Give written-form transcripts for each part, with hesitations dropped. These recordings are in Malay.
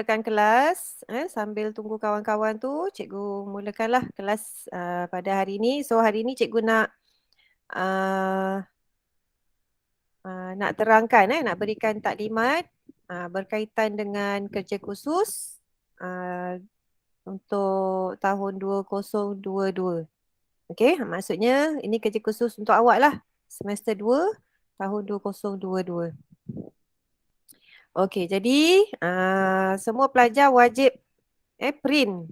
mulakan kelas. Sambil tunggu kawan-kawan tu, cikgu mulakanlah kelas pada hari ini. So hari ini cikgu uh, nak terangkan, nak berikan taklimat berkaitan dengan kerja khusus untuk tahun 2022. Okey, maksudnya ini kerja khusus untuk awak lah. Semester 2 tahun 2022. Okey, jadi semua pelajar wajib print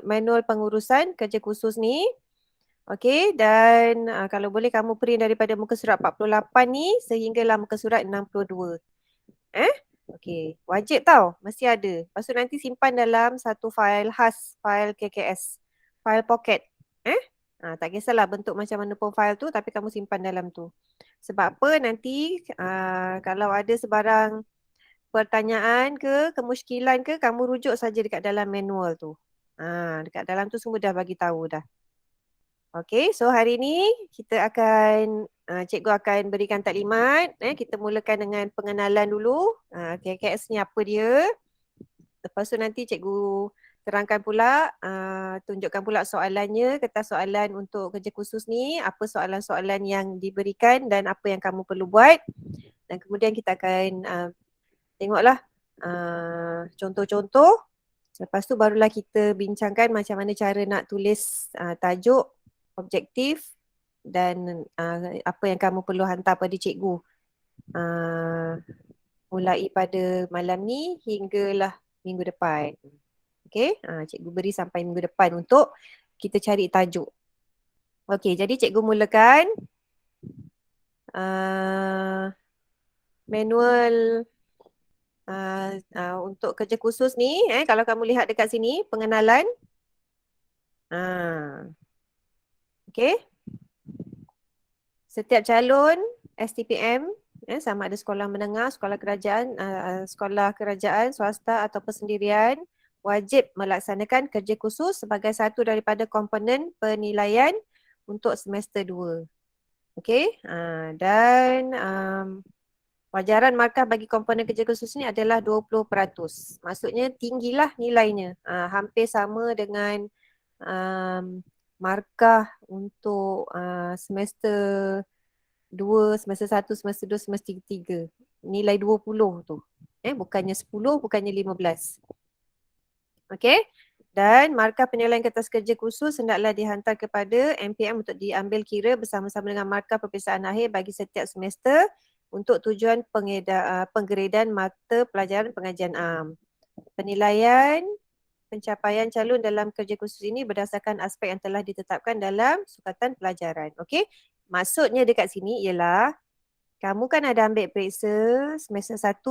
manual pengurusan kerja khusus ni. Okey, dan kalau boleh kamu print daripada muka surat 48 ni sehinggalah muka surat 62. Okey, wajib tau, mesti ada. Lepas tu nanti simpan dalam satu fail khas, fail KKS, fail pocket. Tak kisahlah bentuk macam mana pun fail tu, tapi kamu simpan dalam tu. Sebab apa nanti kalau ada sebarang pertanyaan ke, kemusykilan ke, kamu rujuk saja dekat dalam manual tu. Dekat dalam tu semua dah bagi tahu dah. Okey, so hari ni cikgu akan berikan taklimat. Kita mulakan dengan pengenalan dulu. KKS ni apa dia. Lepas tu nanti cikgu terangkan pula, tunjukkan pula soalannya, kertas soalan untuk kerja khusus ni, apa soalan-soalan yang diberikan dan apa yang kamu perlu buat. Dan kemudian kita akan tengoklah contoh-contoh. Lepas tu barulah kita bincangkan macam mana cara nak tulis tajuk, objektif dan apa yang kamu perlu hantar pada cikgu. Mulai pada malam ni hinggalah minggu depan. Okey, cikgu beri sampai minggu depan untuk kita cari tajuk. Okey, jadi cikgu mulakan manual untuk kerja khusus ni. Kalau kamu lihat dekat sini, pengenalan. Okey. Setiap calon STPM, sama ada sekolah menengah, sekolah kerajaan, swasta atau persendirian, wajib melaksanakan kerja khusus sebagai satu daripada komponen penilaian untuk semester 2. Okey, dan wajaran markah bagi komponen kerja khusus ni adalah 20%. Maksudnya tinggilah nilainya. Hampir sama dengan markah untuk semester 2, semester 1, semester 2, semester 3. Nilai 20 tu. Bukannya 10, bukannya 15. Okey. Dan markah penilaian kertas kerja khusus hendaklah dihantar kepada MPM untuk diambil kira bersama-sama dengan markah peperiksaan akhir bagi setiap semester untuk tujuan penggradean mata pelajaran pengajian am. Penilaian pencapaian calon dalam kerja khusus ini berdasarkan aspek yang telah ditetapkan dalam sukatan pelajaran. Okey. Maksudnya dekat sini ialah kamu kan ada ambil periksa semester 1.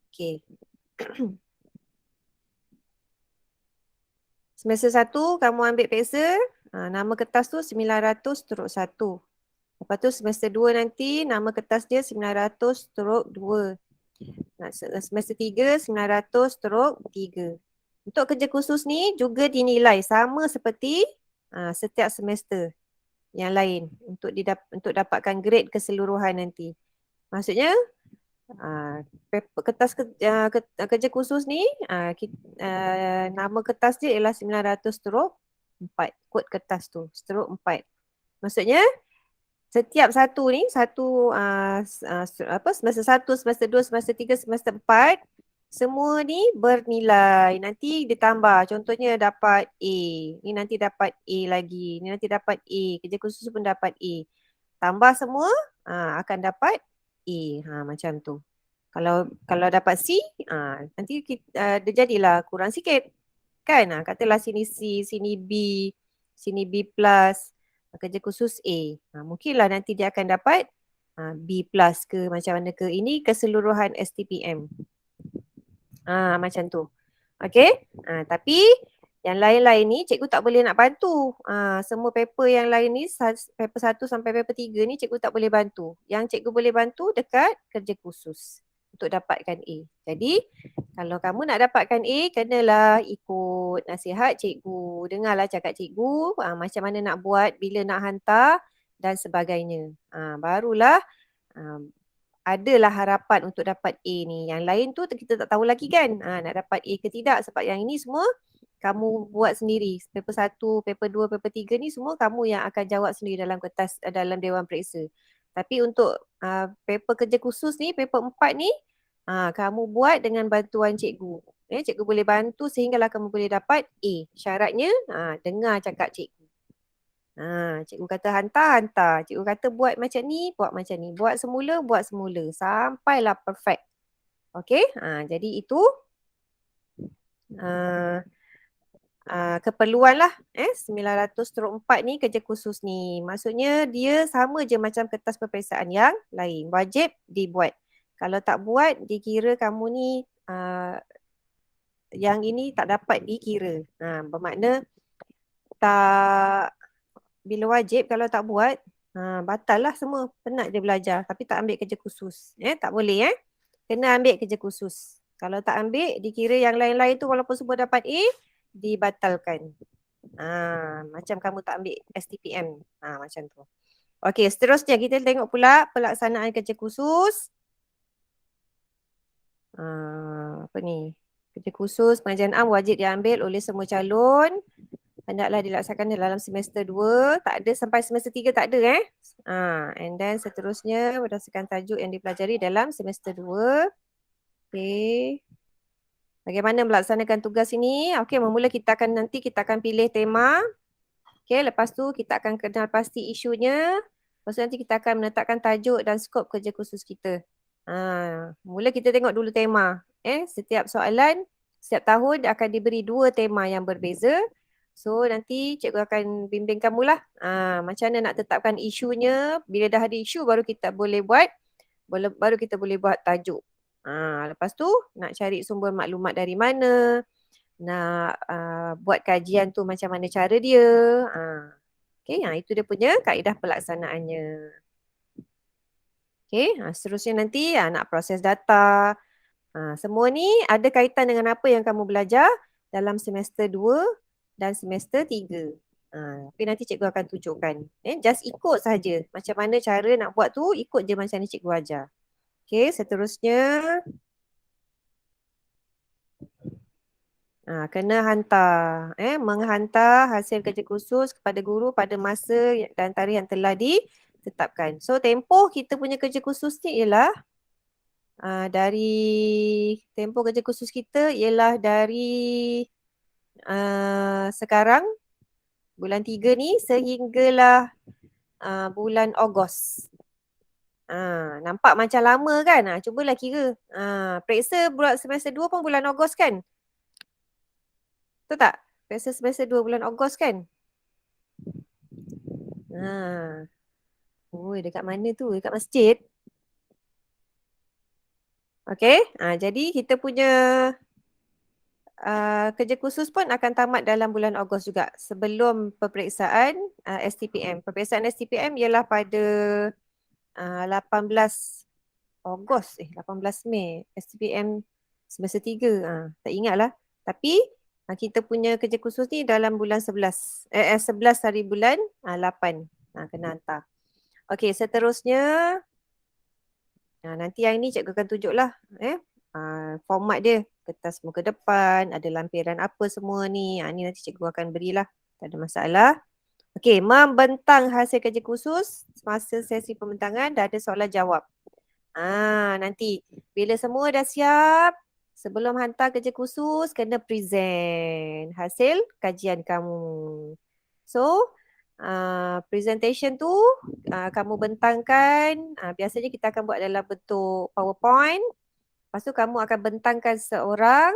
Okey. Semester 1 kamu ambil periksa, nama kertas tu 900/1. Lepas tu semester 2 nanti nama kertas dia 900/2. Semester 3 900/3. Untuk kerja khusus ni juga dinilai sama seperti setiap semester yang lain untuk dapatkan grade keseluruhan nanti. Maksudnya kertas kerja khusus ni nama kertas dia ialah 900/4. Kod kertas tu /4. Maksudnya setiap semester 1, semester 2, semester 3, semester 4 semua ni bernilai. Nanti ditambah. Contohnya dapat A. Ni nanti dapat A lagi. Ni nanti dapat A. Kerja khusus pun dapat A. Tambah semua akan dapat A. Macam tu. Kalau dapat C, nanti dia jadilah kurang sikit. Kan? Katalah sini C, sini B, sini B+, kerja khusus A. Mungkinlah nanti dia akan dapat B+ ke macam mana ke. Ini keseluruhan STPM. Macam tu. Okey? Tapi yang lain-lain ni cikgu tak boleh nak bantu. Semua paper yang lain ni, paper 1 sampai paper 3 ni cikgu tak boleh bantu. Yang cikgu boleh bantu dekat kerja khusus untuk dapatkan A. Jadi, kalau kamu nak dapatkan A, kenalah ikut nasihat cikgu. Dengarlah cakap cikgu, macam mana nak buat, bila nak hantar dan sebagainya. Barulah adalah harapan untuk dapat A ni. Yang lain tu kita tak tahu lagi kan. Nak dapat A ke tidak sebab yang ini semua kamu buat sendiri. Paper 1, paper 2, paper 3 ni semua kamu yang akan jawab sendiri dalam kertas dalam Dewan Periksa. Tapi untuk paper kerja khusus ni, paper 4 ni kamu buat dengan bantuan cikgu. Cikgu boleh bantu sehinggalah kamu boleh dapat A. Syaratnya dengar cakap cikgu. Cikgu kata hantar, hantar. Cikgu kata buat macam ni, buat macam ni. Buat semula, buat semula. Sampailah perfect. Okey, jadi itu keperluan lah. 900/4 ni kerja khusus ni. Maksudnya dia sama je macam kertas peperiksaan yang lain. Wajib dibuat. Kalau tak buat, dikira kamu ni yang ini tak dapat dikira. Bermakna tak, bila wajib kalau tak buat, batal lah semua. Penat dia belajar tapi tak ambil kerja khusus. Tak boleh kena ambil kerja khusus. Kalau tak ambil, dikira yang lain-lain tu walaupun semua dapat A, dibatalkan. Macam kamu tak ambil STPM. Macam tu. Okey, seterusnya kita tengok pula pelaksanaan kerja khusus. Apa ni? Kerja khusus pengajian am wajib diambil oleh semua calon. Hendaklah dilaksanakan dalam semester 2. Tak ada sampai semester 3 tak ada and then seterusnya berdasarkan tajuk yang dipelajari dalam semester 2. Okey. Bagaimana melaksanakan tugas ini? Okey, mula kita akan pilih tema. Okey, lepas tu kita akan kenal pasti isunya. Lepas tu nanti kita akan menetapkan tajuk dan skop kerja khusus kita. Mula kita tengok dulu tema. Setiap soalan, setiap tahun akan diberi 2 tema yang berbeza. So nanti cikgu akan bimbing kamulah macam mana nak tetapkan isunya. Bila dah ada isu baru kita boleh buat tajuk. Lepas tu nak cari sumber maklumat dari mana, nak buat kajian tu macam mana cara dia. Okay, itu dia punya kaedah pelaksanaannya. Okay, seterusnya nanti nak proses data. Semua ni ada kaitan dengan apa yang kamu belajar dalam semester 2 dan semester 3. Tapi nanti cikgu akan tunjukkan. Just ikut saja. Macam mana cara nak buat tu, ikut je macam ni cikgu ajar. Okay, seterusnya. Kena hantar. Menghantar hasil kerja khusus kepada guru pada masa dan tarikh yang telah ditetapkan. So, tempoh kita punya kerja khusus ni ialah tempoh kerja khusus kita ialah dari sekarang bulan 3 ni sehinggalah bulan Ogos. Nampak macam lama kan? Cubalah kira. Periksa bulan semester 2 pun bulan Ogos kan? Betul tak? Periksa semester 2 bulan Ogos kan? Dekat mana tu? Dekat masjid. Okey. Jadi kita punya kerja khusus pun akan tamat dalam bulan Ogos juga sebelum peperiksaan STPM. Peperiksaan STPM ialah pada 18 Ogos, 18 Mei. STPM semester 3. Tak ingatlah. Tapi kita punya kerja khusus ni dalam bulan 11. 11 hari bulan 8. Kena hantar. Okey, seterusnya nanti yang ni cikgu akan tunjuklah format dia. Kertas muka depan, ada lampiran apa semua ni. Ni nanti cikgu akan berilah. Tak ada masalah. Okey, membentang hasil kerja khusus semasa sesi pembentangan dah ada soalan jawab. Nanti bila semua dah siap, sebelum hantar kerja khusus kena present hasil kajian kamu. So, presentation tu kamu bentangkan. Biasanya kita akan buat dalam bentuk PowerPoint. Lepas tu kamu akan bentangkan seorang,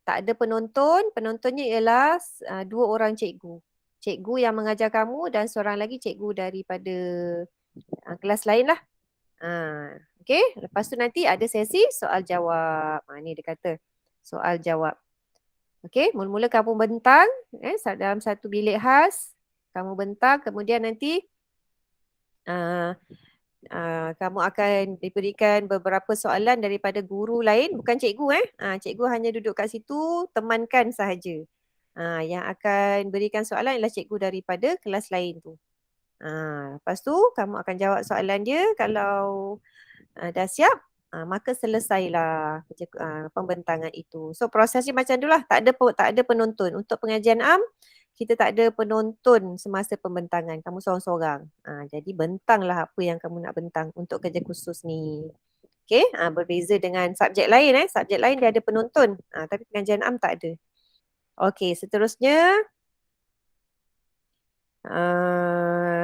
tak ada penonton. Penontonnya ialah 2 orang cikgu. Cikgu yang mengajar kamu dan seorang lagi cikgu daripada kelas lain lah. Okay, lepas tu nanti ada sesi soal jawab. Ni dia kata soal jawab. Okay, mula-mula kamu bentang dalam satu bilik khas. Kamu bentang, kemudian nanti kamu akan diberikan beberapa soalan daripada guru lain, bukan cikgu cikgu hanya duduk kat situ, temankan sahaja. Yang akan berikan soalan ialah cikgu daripada kelas lain tu. Lepas tu kamu akan jawab soalan dia. Kalau dah siap, maka selesailah pembentangan itu. So prosesnya macam itulah, tak ada penonton. Untuk pengajian am, kita tak ada penonton semasa pembentangan. Kamu seorang-seorang. Jadi bentanglah apa yang kamu nak bentang untuk kerja khusus ni. Okay, berbeza dengan subjek lain. Subjek lain dia ada penonton. Tapi pengajian am tak ada. Okay, seterusnya.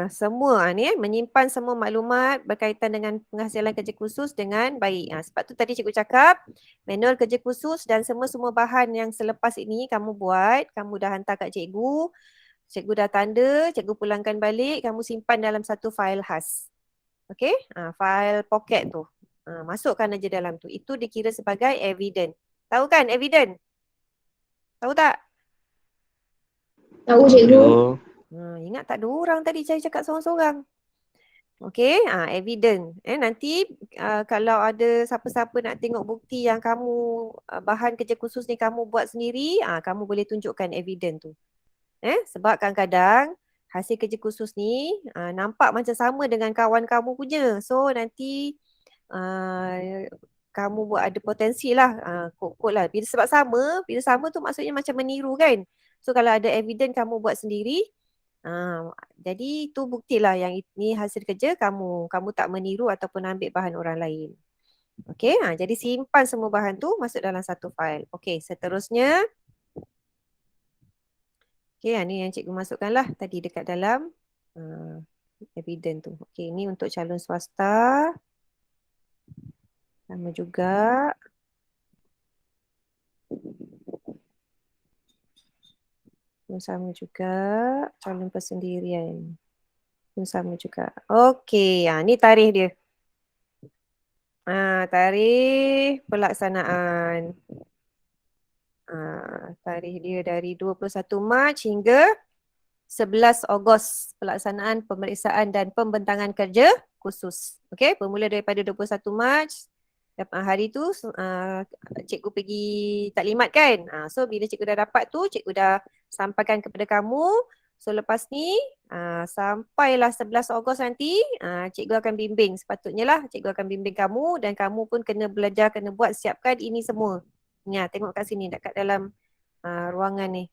Semua ni menyimpan semua maklumat berkaitan dengan penghasilan kerja khusus dengan baik. Sebab tu tadi cikgu cakap manual kerja khusus dan semua bahan yang selepas ini kamu buat, kamu dah hantar kat cikgu, cikgu dah tanda, cikgu pulangkan balik, kamu simpan dalam satu fail khas. Okey? Fail pocket tu. Masukkan aja dalam tu. Itu dikira sebagai evidence. Tahu kan evidence? Tahu tak? Tahu cikgu. Ingat tak ada orang tadi saya cakap seorang-seorang. Okey, evidence. Nanti kalau ada siapa-siapa nak tengok bukti yang kamu bahan kerja khusus ni kamu buat sendiri, kamu boleh tunjukkan evidence tu. Sebab kadang-kadang hasil kerja khusus ni nampak macam sama dengan kawan kamu punya. So nanti kamu buat ada potensi lah, kot-kot lah. Sebab bila sama tu maksudnya macam meniru kan. So kalau ada evidence kamu buat sendiri, jadi itu buktilah yang ini hasil kerja kamu. Kamu tak meniru ataupun ambil bahan orang lain. Okey, jadi simpan semua bahan tu masuk dalam satu fail. Okey, seterusnya. Okey, ni yang cikgu masukkan lah tadi dekat dalam evidence tu. Okey, ni untuk calon swasta. Sama juga. Sama juga calon persendirian. Sama juga. Okey, ni tarikh dia. Tarikh pelaksanaan. Tarikh dia dari 21 Mac hingga 11 Ogos pelaksanaan pemeriksaan dan pembentangan kerja khusus. Okey, bermula daripada 21 Mac. Hari tu cikgu pergi taklimat kan. So bila cikgu dah dapat tu, cikgu dah sampaikan kepada kamu. So lepas ni sampailah 11 Ogos nanti, cikgu akan bimbing. Sepatutnya lah cikgu akan bimbing kamu dan kamu pun kena belajar, kena buat, siapkan ini semua. Ni tengok kat sini dekat dalam ruangan ni.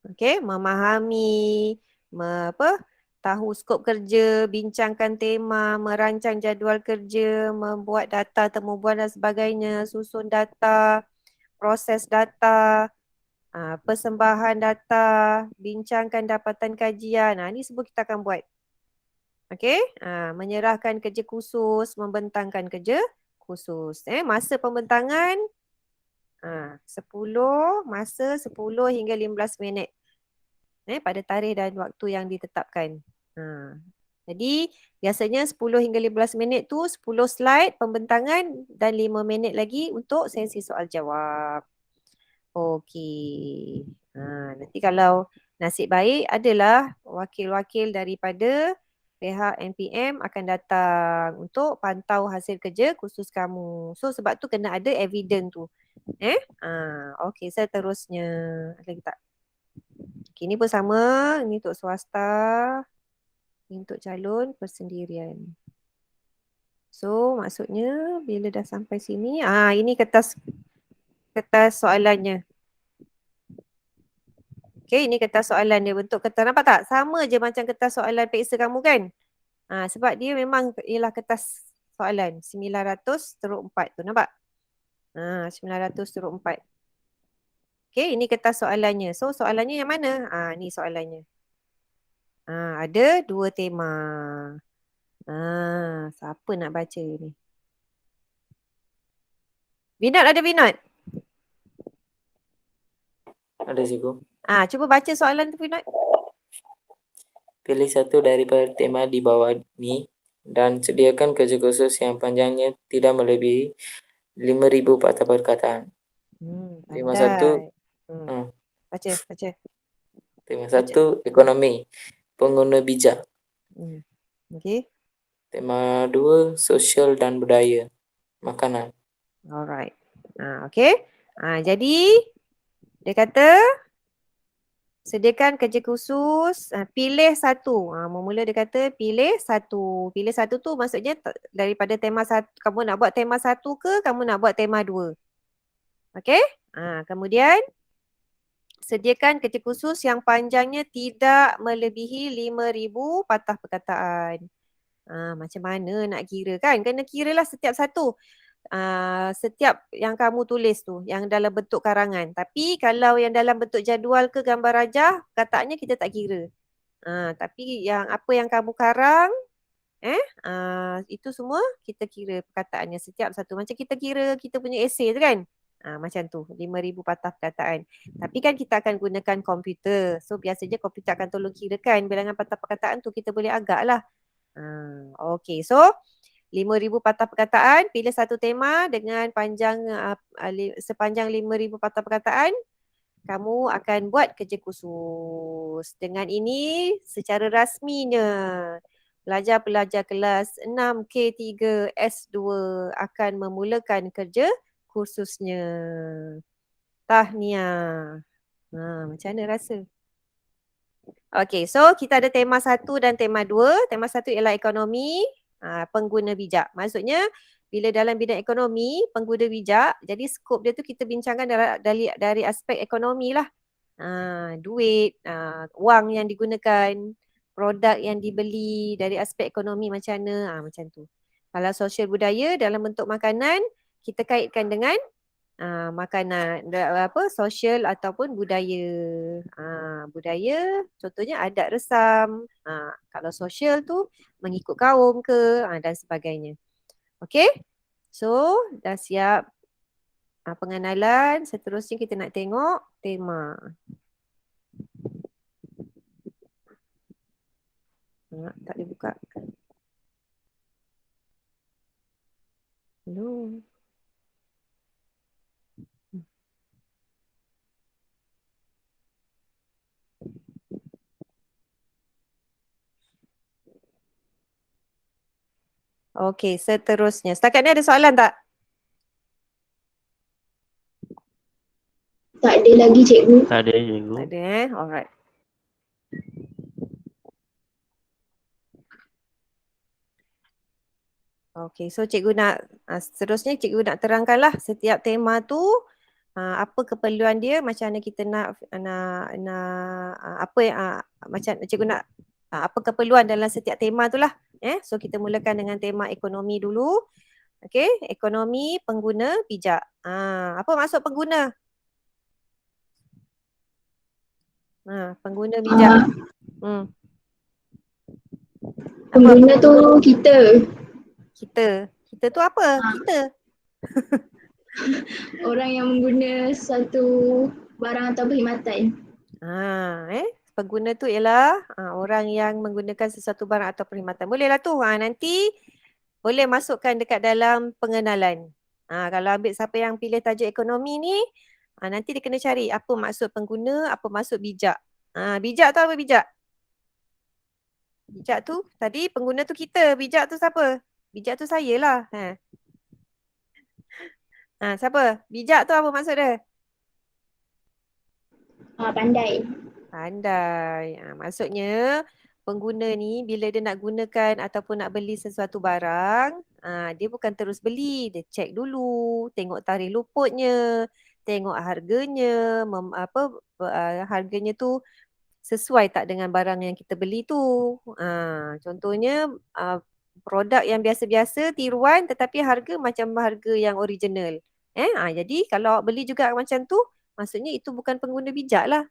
Okey, memahami, tahu skop kerja, bincangkan tema, merancang jadual kerja, membuat data temubuan dan sebagainya, susun data, proses data, persembahan data, bincangkan dapatan kajian. Ini semua kita akan buat. Okey, menyerahkan kerja khusus, membentangkan kerja khusus. Masa pembentangan 10 hingga 15 minit. Pada tarikh dan waktu yang ditetapkan. Jadi biasanya 10 hingga 15 minit tu 10 slide pembentangan dan 5 minit lagi untuk sesi soal jawab. Okey. Nanti kalau nasib baik adalah wakil-wakil daripada pihak NPM akan datang untuk pantau hasil kerja khusus kamu. So sebab tu kena ada evidence tu. Okey, seterusnya. Lagi tak? Okay, ini pun sama. Ini untuk swasta. Ini untuk calon persendirian. So, maksudnya bila dah sampai sini, ini kertas soalannya. Okay, ini kertas soalan dia. Bentuk kertas, nampak tak? Sama je macam kertas soalan peksa kamu kan? Sebab dia memang ialah kertas soalan. 900/4 tu, nampak? 900/4. Okay, ini kertas soalannya. So, soalannya yang mana? Ni soalannya. Ada 2 tema. Siapa nak baca ni? Vinod ada Vinod? Ada cikgu. Cuba baca soalan tu Vinod. Pilih satu daripada tema di bawah ni dan sediakan kerja khusus yang panjangnya tidak melebihi 5,000 patah perkataan. Tema satu. Baca. Tema satu, ekonomi, pengguna bijak. Okay. Tema 2, sosial dan budaya, makanan. Alright. Okay. Jadi dia kata Sediakan kerja khusus, pilih satu. Mula dia kata pilih satu. Pilih satu tu maksudnya daripada tema satu, kamu nak buat tema satu ke kamu nak buat tema dua. Okey? Kemudian sediakan kerja khusus yang panjangnya tidak melebihi 5,000 patah perkataan. Macam mana nak kira kan? Kena kiralah setiap satu. Setiap yang kamu tulis tu, yang dalam bentuk karangan. Tapi kalau yang dalam bentuk jadual ke gambar rajah, perkataannya kita tak kira. Tapi yang apa yang kamu karang, itu semua kita kira perkataannya setiap satu. Macam kita kira kita punya esei tu kan? Macam tu, 5,000 patah perkataan. Tapi kan kita akan gunakan komputer. So biasanya komputer akan tolong kirakan bilangan patah perkataan tu, kita boleh agak lah. Okay, so 5,000 patah perkataan, pilih satu tema dengan panjang sepanjang 5,000 patah perkataan, kamu akan buat kerja khusus. Dengan ini secara rasminya pelajar-pelajar kelas 6K3 S2 akan memulakan kerja khususnya. Tahniah. Macam mana rasa? Okay, so kita ada tema 1 dan tema 2. Tema 1 ialah ekonomi, pengguna bijak. Maksudnya bila dalam bidang ekonomi, pengguna bijak, jadi skop dia tu kita bincangkan dari aspek ekonomi lah. Duit, wang yang digunakan, produk yang dibeli dari aspek ekonomi macam mana, macam tu. Kalau sosial budaya dalam bentuk makanan, kita kaitkan dengan makanan, sosial ataupun budaya. Budaya contohnya adat resam. Kalau sosial tu mengikut kaum ke dan sebagainya. Okey? So dah siap pengenalan. Seterusnya kita nak tengok tema. Tak boleh buka. Hello. Okey, seterusnya. Setakat ni ada soalan tak? Tak ada lagi cikgu. Tak ada cikgu. Tak ada Alright. Okey, so cikgu nak seterusnya cikgu nak terangkanlah setiap tema tu apa keperluan dia, macam mana kita nak apa yang macam cikgu nak apa keperluan dalam setiap tema tu lah. So kita mulakan dengan tema ekonomi dulu. Okey, ekonomi pengguna bijak. Apa maksud pengguna? Pengguna bijak. Pengguna tu kita. Kita tu apa? Kita. Orang yang mengguna satu barang atau perkhidmatan. Pengguna tu ialah orang yang menggunakan sesuatu barang atau perkhidmatan. Bolehlah tu. Nanti boleh masukkan dekat dalam pengenalan. Kalau ambil siapa yang pilih tajuk ekonomi ni, nanti dia kena cari apa maksud pengguna, apa maksud bijak. Bijak tu apa bijak? Bijak tu tadi pengguna tu kita. Bijak tu siapa? Bijak tu saya lah. Siapa? Bijak tu apa maksud dia? Pandai. Pandai. Maksudnya pengguna ni bila dia nak gunakan ataupun nak beli sesuatu barang, dia bukan terus beli, dia cek dulu, tengok tarikh luputnya, tengok harganya, harganya tu sesuai tak dengan barang yang kita beli tu. Contohnya produk yang biasa-biasa, tiruan tetapi harga macam harga yang original. Jadi kalau awak beli juga macam tu, maksudnya itu bukan pengguna bijak lah.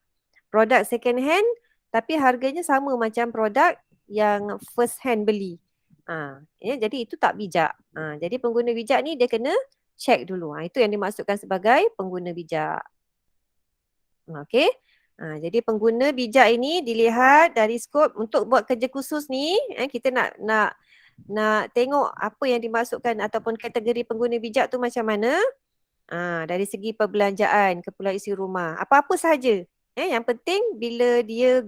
Produk second hand tapi harganya sama macam produk yang first hand beli. Jadi itu tak bijak. Jadi pengguna bijak ni dia kena check dulu. Itu yang dimaksudkan sebagai pengguna bijak. Okey. Jadi pengguna bijak ini dilihat dari skop untuk buat kerja khusus ni, kita nak tengok apa yang dimasukkan ataupun kategori pengguna bijak tu macam mana. Dari segi perbelanjaan, keperluan isi rumah, apa-apa sahaja. Yang penting bila dia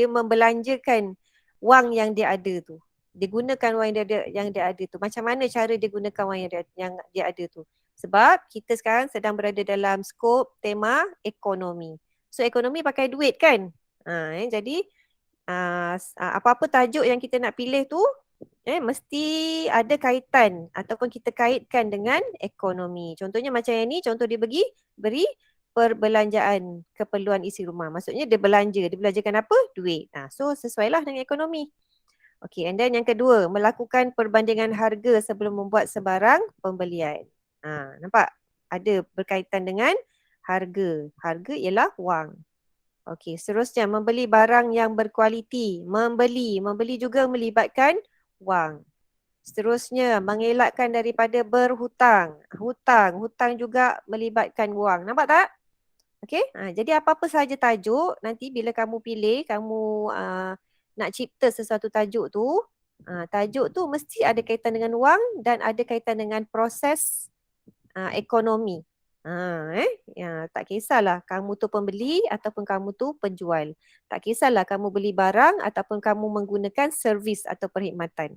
membelanjakan wang yang dia ada tu. Dia gunakan wang yang dia ada tu. Macam mana cara dia gunakan wang yang dia ada tu. Sebab kita sekarang sedang berada dalam skop tema ekonomi. So ekonomi pakai duit kan? Jadi apa-apa tajuk yang kita nak pilih tu mesti ada kaitan ataupun kita kaitkan dengan ekonomi. Contohnya macam yang ni, contoh dia beri perbelanjaan keperluan isi rumah. Maksudnya dia belanjakan apa? Duit. So sesuailah dengan ekonomi. Okay, and then yang kedua, melakukan perbandingan harga sebelum membuat sebarang pembelian. Nampak? Ada berkaitan dengan harga. Harga ialah wang. Okey, seterusnya membeli barang yang berkualiti. Membeli juga melibatkan wang. Seterusnya mengelakkan daripada berhutang. Hutang juga melibatkan wang. Nampak tak? Okey, jadi apa-apa sahaja tajuk, nanti bila kamu pilih, kamu nak cipta sesuatu tajuk tu mesti ada kaitan dengan wang dan ada kaitan dengan proses ekonomi. Tak kisahlah kamu tu pembeli ataupun kamu tu penjual. Tak kisahlah kamu beli barang ataupun kamu menggunakan servis atau perkhidmatan.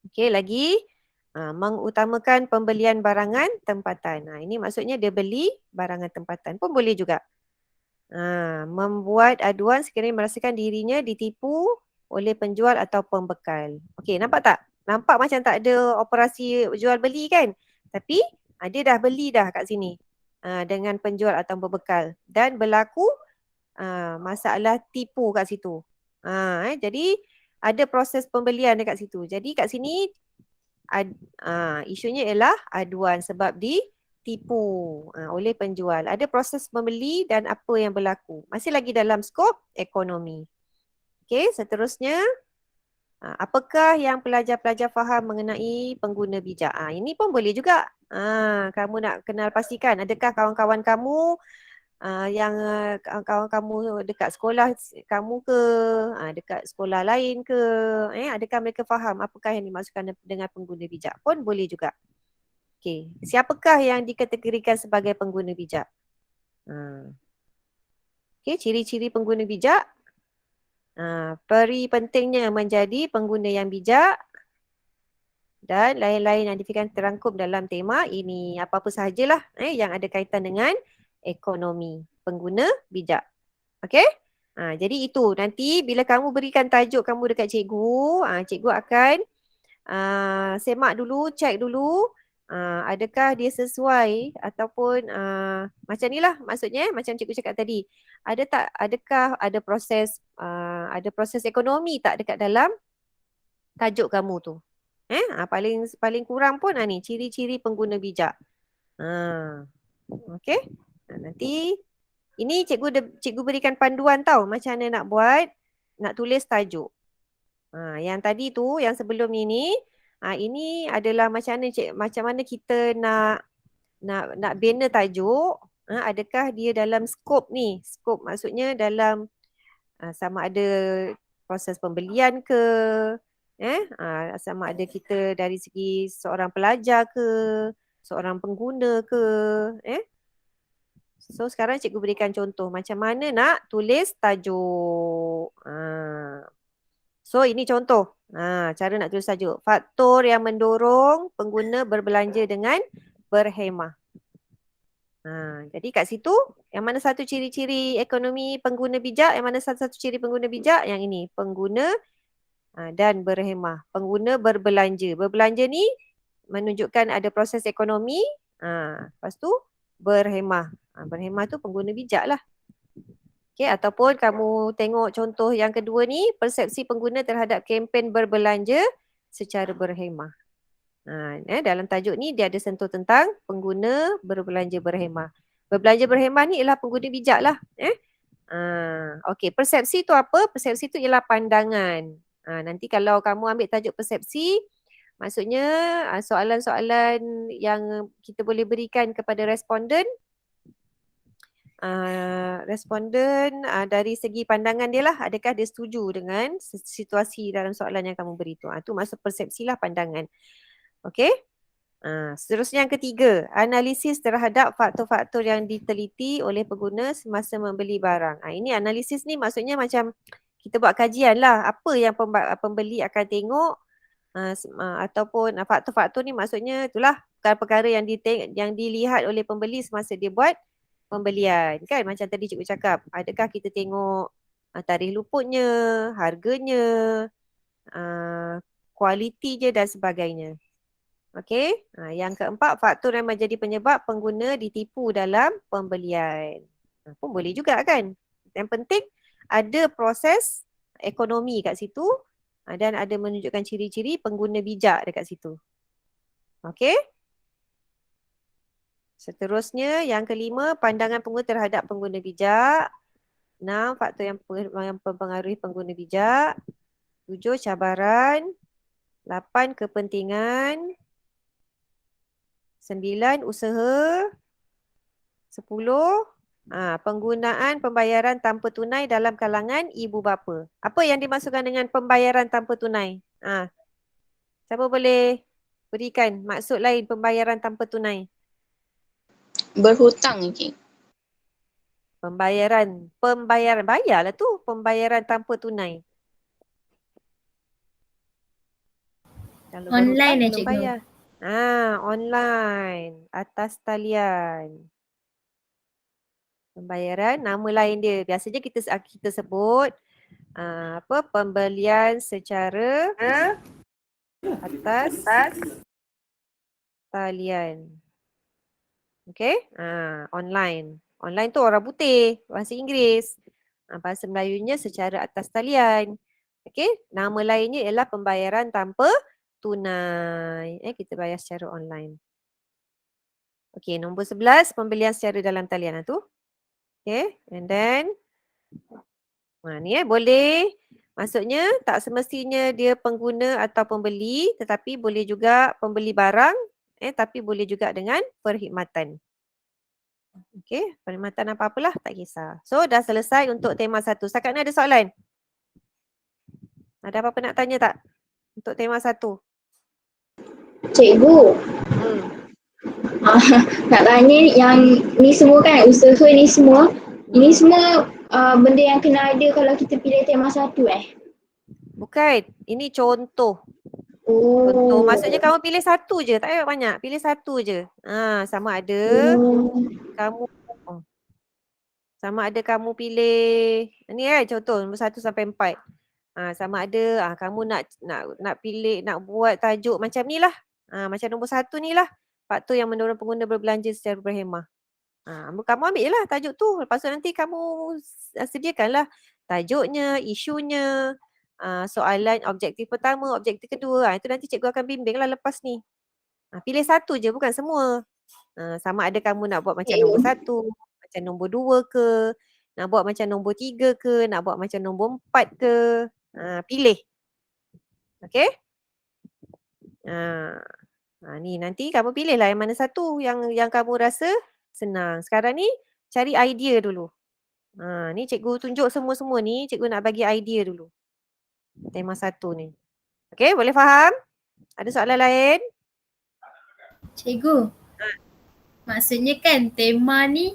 Okey, lagi mengutamakan pembelian barangan tempatan. Ini maksudnya dia beli barangan tempatan pun boleh juga. Membuat aduan sekiranya merasakan dirinya ditipu oleh penjual atau pembekal. Okey, nampak tak? Nampak macam tak ada operasi jual beli kan? Tapi dia dah beli dah kat sini dengan penjual atau pembekal dan berlaku masalah tipu kat situ. Jadi ada proses pembelian dekat situ. Jadi kat sini isunya ialah aduan sebab ditipu oleh penjual. Ada proses membeli dan apa yang berlaku. Masih lagi dalam skop ekonomi. Okey, seterusnya apakah yang pelajar-pelajar faham mengenai pengguna bijak? Ini pun boleh juga. Kamu nak kenal pastikan adakah kawan-kawan kamu yang kawan kamu dekat sekolah kamu ke, dekat sekolah lain ke, adakah mereka faham apakah yang dimaksudkan dengan pengguna bijak? Pun boleh juga. Okey, siapakah yang dikategorikan sebagai pengguna bijak? Okey, ciri-ciri pengguna bijak. Peri pentingnya menjadi pengguna yang bijak dan lain-lain yang diberikan terangkum dalam tema ini. Apa-apa sahajalah yang ada kaitan dengan ekonomi, pengguna bijak. Okey? Jadi itu nanti bila kamu berikan tajuk kamu dekat cikgu, cikgu akan semak dulu, cek dulu adakah dia sesuai ataupun macam ni lah maksudnya macam cikgu cakap tadi. Adakah ada proses ekonomi tak dekat dalam tajuk kamu tu? Paling kurang pun ni ciri-ciri pengguna bijak. Okey. Nanti ini cikgu berikan panduan tau macam mana nak tulis tajuk. Yang tadi tu, yang sebelum ini adalah macam mana kita nak bina tajuk. Adakah dia dalam skop ni? Skop maksudnya dalam sama ada proses pembelian ke, sama ada kita dari segi seorang pelajar ke, seorang pengguna ke, So sekarang cikgu berikan contoh macam mana nak tulis tajuk. So ini contoh cara nak tulis tajuk. Faktor yang mendorong pengguna berbelanja dengan berhemah. Jadi kat situ yang mana satu ciri-ciri ekonomi pengguna bijak, yang mana satu ciri pengguna bijak, yang ini pengguna dan berhemah. Pengguna berbelanja. Berbelanja ni menunjukkan ada proses ekonomi. Lepas tu berhemah. Berhemah tu pengguna bijak lah. Okay, ataupun kamu tengok contoh yang kedua ni, persepsi pengguna terhadap kempen berbelanja secara berhemah. Dalam tajuk ni dia ada sentuh tentang pengguna berbelanja berhemah. Berbelanja berhemah ni ialah pengguna bijak lah. Okey, persepsi tu apa? Persepsi tu ialah pandangan. Nanti kalau kamu ambil tajuk persepsi, maksudnya soalan-soalan yang kita boleh berikan kepada responden, dari segi pandangan dia lah, adakah dia setuju dengan situasi dalam soalan yang kamu beri tu. Tu maksud persepsi lah, pandangan. Okey. Seterusnya yang ketiga, analisis terhadap faktor-faktor yang diteliti oleh pengguna semasa membeli barang. Ini analisis ni maksudnya macam kita buat kajian lah, apa yang pembeli akan tengok ataupun faktor-faktor ni maksudnya itulah perkara-perkara yang dilihat oleh pembeli semasa dia buat pembelian. Kan macam tadi cikgu cakap, adakah kita tengok tarikh luputnya, harganya, kualiti je dan sebagainya. Okey. Yang keempat, faktor yang menjadi penyebab pengguna ditipu dalam pembelian. Pun boleh juga kan. Yang penting ada proses ekonomi kat situ dan ada menunjukkan ciri-ciri pengguna bijak dekat situ. Okey. Seterusnya, yang kelima, pandangan pengguna terhadap pengguna bijak. 6, faktor yang mempengaruhi pengguna bijak. 7, cabaran. 8, kepentingan. 9, usaha. 10, penggunaan pembayaran tanpa tunai dalam kalangan ibu bapa. Apa yang dimaksudkan dengan pembayaran tanpa tunai? Siapa boleh berikan maksud lain pembayaran tanpa tunai? Berhutang, Cik. Pembayaran, bayarlah tu, pembayaran tanpa tunai. Kalau Online berhutang belum cikgu. bayar. Online, atas talian. Pembayaran, nama lain dia. Biasanya kita sebut pembelian secara atas talian. Okey? Online. Online tu orang putih, bahasa Inggeris. Bahasa Melayunya secara atas talian. Okey? Nama lainnya ialah pembayaran tanpa tunai. Kita bayar secara online. Okey, nombor 11, pembelian secara dalam talian tu. Okey, and then ni boleh. Maksudnya tak semestinya dia pengguna atau pembeli, tetapi boleh juga pembeli barang, tapi boleh juga dengan perkhidmatan. Okey, perkhidmatan apa-apalah tak kisah. So dah selesai untuk tema 1. Setakat ni ada soalan? Ada apa-apa nak tanya tak untuk tema 1? Cikgu, nak tanya yang ni semua kan, usaha ni semua, ini semua benda yang kena ada kalau kita pilih tema 1 Bukan, ini contoh. Oh. Contoh, maksudnya kamu pilih satu je, tak payah banyak. Pilih satu je. Sama ada kamu kamu pilih ni contoh nombor 1 sampai 4. Sama ada kamu nak pilih, nak buat tajuk macam ni lah. Macam nombor 1 ni lah. Faktor yang mendorong pengguna berbelanja secara berhemah. Kamu ambil je lah tajuk tu. Lepas tu nanti kamu sediakanlah tajuknya, isunya, soalan objektif pertama, objektif kedua. Itu nanti cikgu akan bimbing lah lepas ni. Pilih satu je, bukan semua. Sama ada kamu nak buat macam nombor 1, macam nombor 2 ke, nak buat macam nombor 3 ke, nak buat macam nombor 4 ke. Pilih. Okey? Ni nanti kamu pilih lah yang mana satu yang kamu rasa senang. Sekarang ni cari idea dulu. Ni cikgu tunjuk semua-semua ni, cikgu nak bagi idea dulu. Tema 1 ni. Okey, boleh faham? Ada soalan lain? Cikgu, maksudnya kan tema ni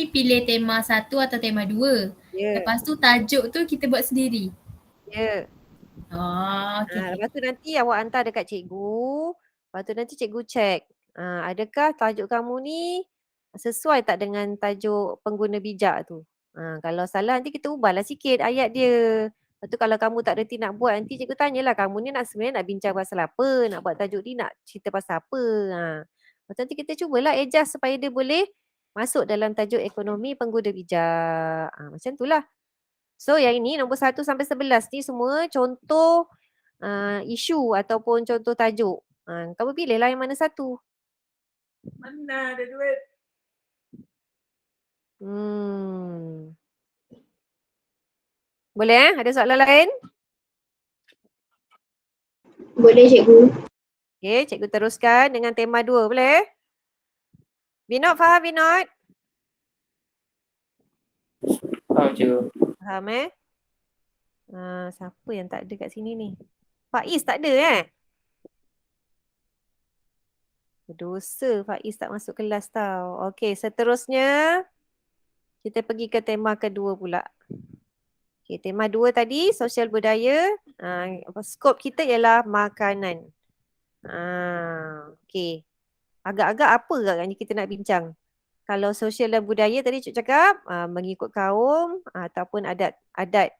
pilih tema 1 atau tema 2. Ya. Lepas tu tajuk tu kita buat sendiri. Ya. Okay. Lepas tu nanti awak hantar dekat cikgu. Lepas tu nanti cikgu check. Adakah tajuk kamu ni sesuai tak dengan tajuk pengguna bijak tu. Kalau salah nanti kita ubahlah sikit ayat dia. Lepas tu kalau kamu tak reti nak buat, nanti cikgu tanyalah kamu ni sebenarnya nak bincang pasal apa, nak buat tajuk ni nak cerita pasal apa. Lepas tu nanti kita cubalah adjust supaya dia boleh masuk dalam tajuk ekonomi pengguna bijak. Macam tu lah. So yang ini nombor 1 sampai 11 ni semua contoh isu ataupun contoh tajuk. Kamu pilihlah yang mana satu. Mana ada duit? Boleh Ada soalan lain? Boleh cikgu. Okey, cikgu teruskan dengan tema 2, boleh? Vinod, faham Vinod? Faham cikgu. Faham siapa yang tak ada kat sini ni? Faiz tak ada Berdosa Faiz tak masuk kelas tau. Okey, seterusnya kita pergi ke tema kedua pula. Okey, tema 2 tadi sosial budaya. Skop kita ialah makanan. Okey. Agak-agak apa agaknya kita nak bincang? Kalau sosial dan budaya tadi Cik cakap mengikut kaum ataupun adat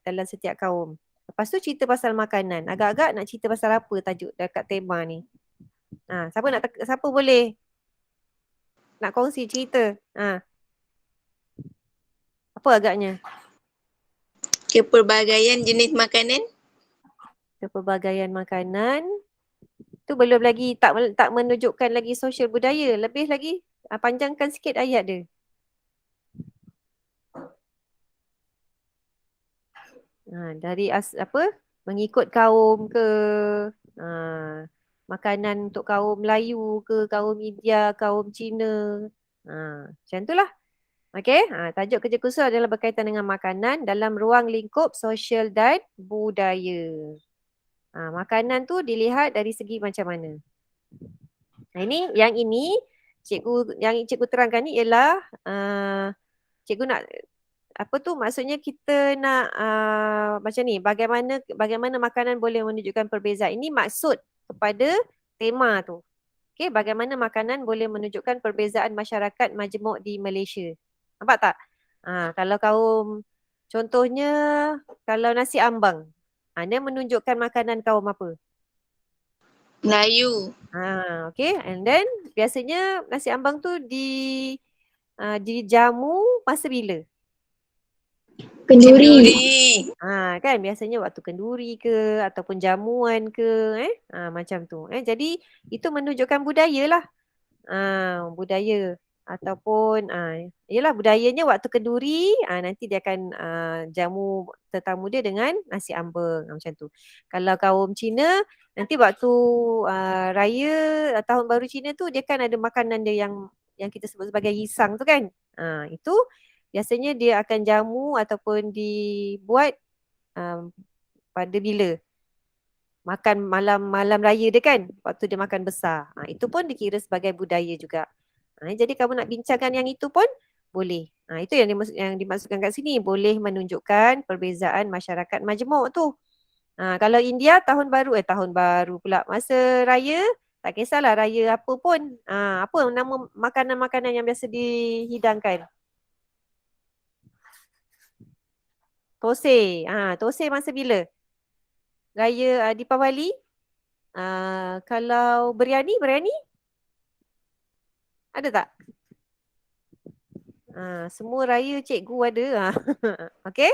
dalam setiap kaum. Lepas tu cerita pasal makanan. Agak-agak nak cerita pasal apa tajuk dekat tema ni? Siapa boleh nak kongsi cerita? Apa agaknya? Kepelbagaian jenis makanan. Kepelbagaian makanan. Tu belum lagi tak menunjukkan lagi sosial budaya. Lebih lagi panjangkan sikit ayat dia. Dari mengikut kaum ke, makanan untuk kaum Melayu ke, kaum India, kaum Cina. Macam itulah. Okey, tajuk kerja khusus adalah berkaitan dengan makanan dalam ruang lingkup sosial dan budaya. Makanan tu dilihat dari segi macam mana. Yang ini cikgu terangkan ni ialah cikgu nak maksudnya kita nak macam ni, bagaimana makanan boleh menunjukkan perbezaan. Ini maksud kepada tema tu. Okey, bagaimana makanan boleh menunjukkan perbezaan masyarakat majmuk di Malaysia. Nampak tak? Contohnya kalau nasi ambang. Dia menunjukkan makanan kaum apa? Melayu. Okay. And then biasanya nasi ambang tu dijamu masa bila? Kenduri. Kan biasanya waktu kenduri ke ataupun jamuan ke macam tu. Jadi itu menunjukkan budaya lah. Budaya ataupun yalah budayanya waktu kenduri nanti dia akan jamu tetamu dia dengan nasi ambeng macam tu. Kalau kaum Cina nanti waktu raya tahun baru Cina tu dia kan ada makanan dia yang kita sebut sebagai yisang tu kan. Itu biasanya dia akan jamu ataupun dibuat pada bila makan malam raya dia kan, waktu dia makan besar. Itu pun dikira sebagai budaya juga. Jadi kamu nak bincangkan yang itu pun boleh. Itu yang dimaksudkan kat sini, boleh menunjukkan perbezaan masyarakat majmuk tu. Kalau India tahun baru pula masa raya, tak kisahlah raya apa pun. Apa nama makanan-makanan yang biasa dihidangkan? Thosai. Thosai masa bila? Raya Deepavali. Kalau biryani ada tak? Semua raya cikgu ada. Okey.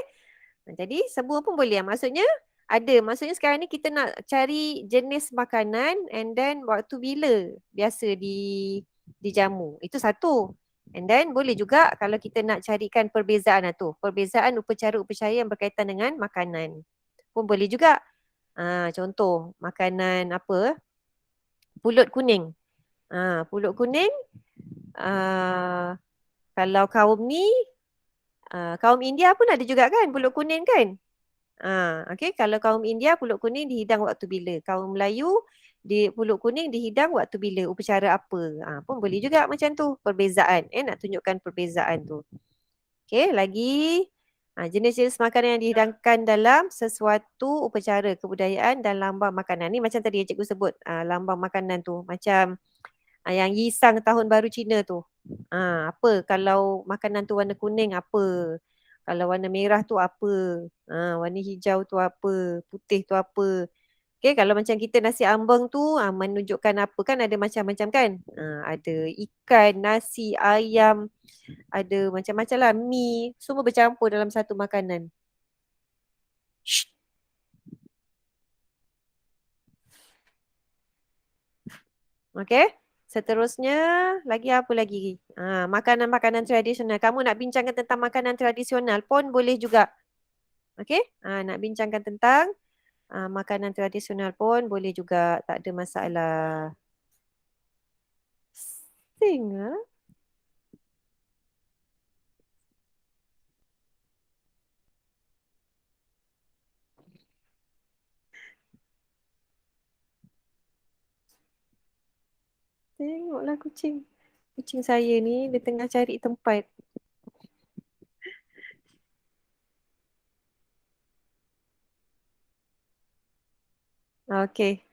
Jadi semua pun boleh. Maksudnya ada. Maksudnya sekarang ni kita nak cari jenis makanan and then waktu bila biasa dijamu. Itu satu. And then boleh juga kalau kita nak carikan perbezaan tu. Perbezaan upacara-upacara yang berkaitan dengan makanan. Pun boleh juga. Contoh makanan apa? Pulut kuning. Pulut kuning. Kalau kaum ni, kaum India pun ada juga kan pulut kuning kan? Okay. Kalau kaum India pulut kuning dihidang waktu bila? Kaum Melayu pulut kuning dihidang waktu bila? Upacara apa? Pun boleh juga macam tu. Perbezaan. Nak tunjukkan perbezaan tu. Okay. Lagi jenis-jenis makanan yang dihidangkan dalam sesuatu upacara kebudayaan dan lambang makanan. Ni macam tadi yang cikgu sebut. Lambang makanan tu. Macam yang yisang tahun baru Cina tu. Apa kalau makanan tu warna kuning apa? Kalau warna merah tu apa? Warna hijau tu apa? Putih tu apa? Okay, kalau macam kita nasi ambeng tu menunjukkan apa kan ada macam-macam kan? Ada ikan, nasi, ayam, ada macam-macam lah, mi, semua bercampur dalam satu makanan. Shh. Okay. Seterusnya, lagi apa lagi? Makanan-makanan tradisional. Kamu nak bincangkan tentang makanan tradisional pun boleh juga. Okey? Nak bincangkan tentang makanan tradisional pun boleh juga. Tak ada masalah. Sing lah. Tengoklah kucing. Kucing saya ni dia tengah cari tempat. Okey.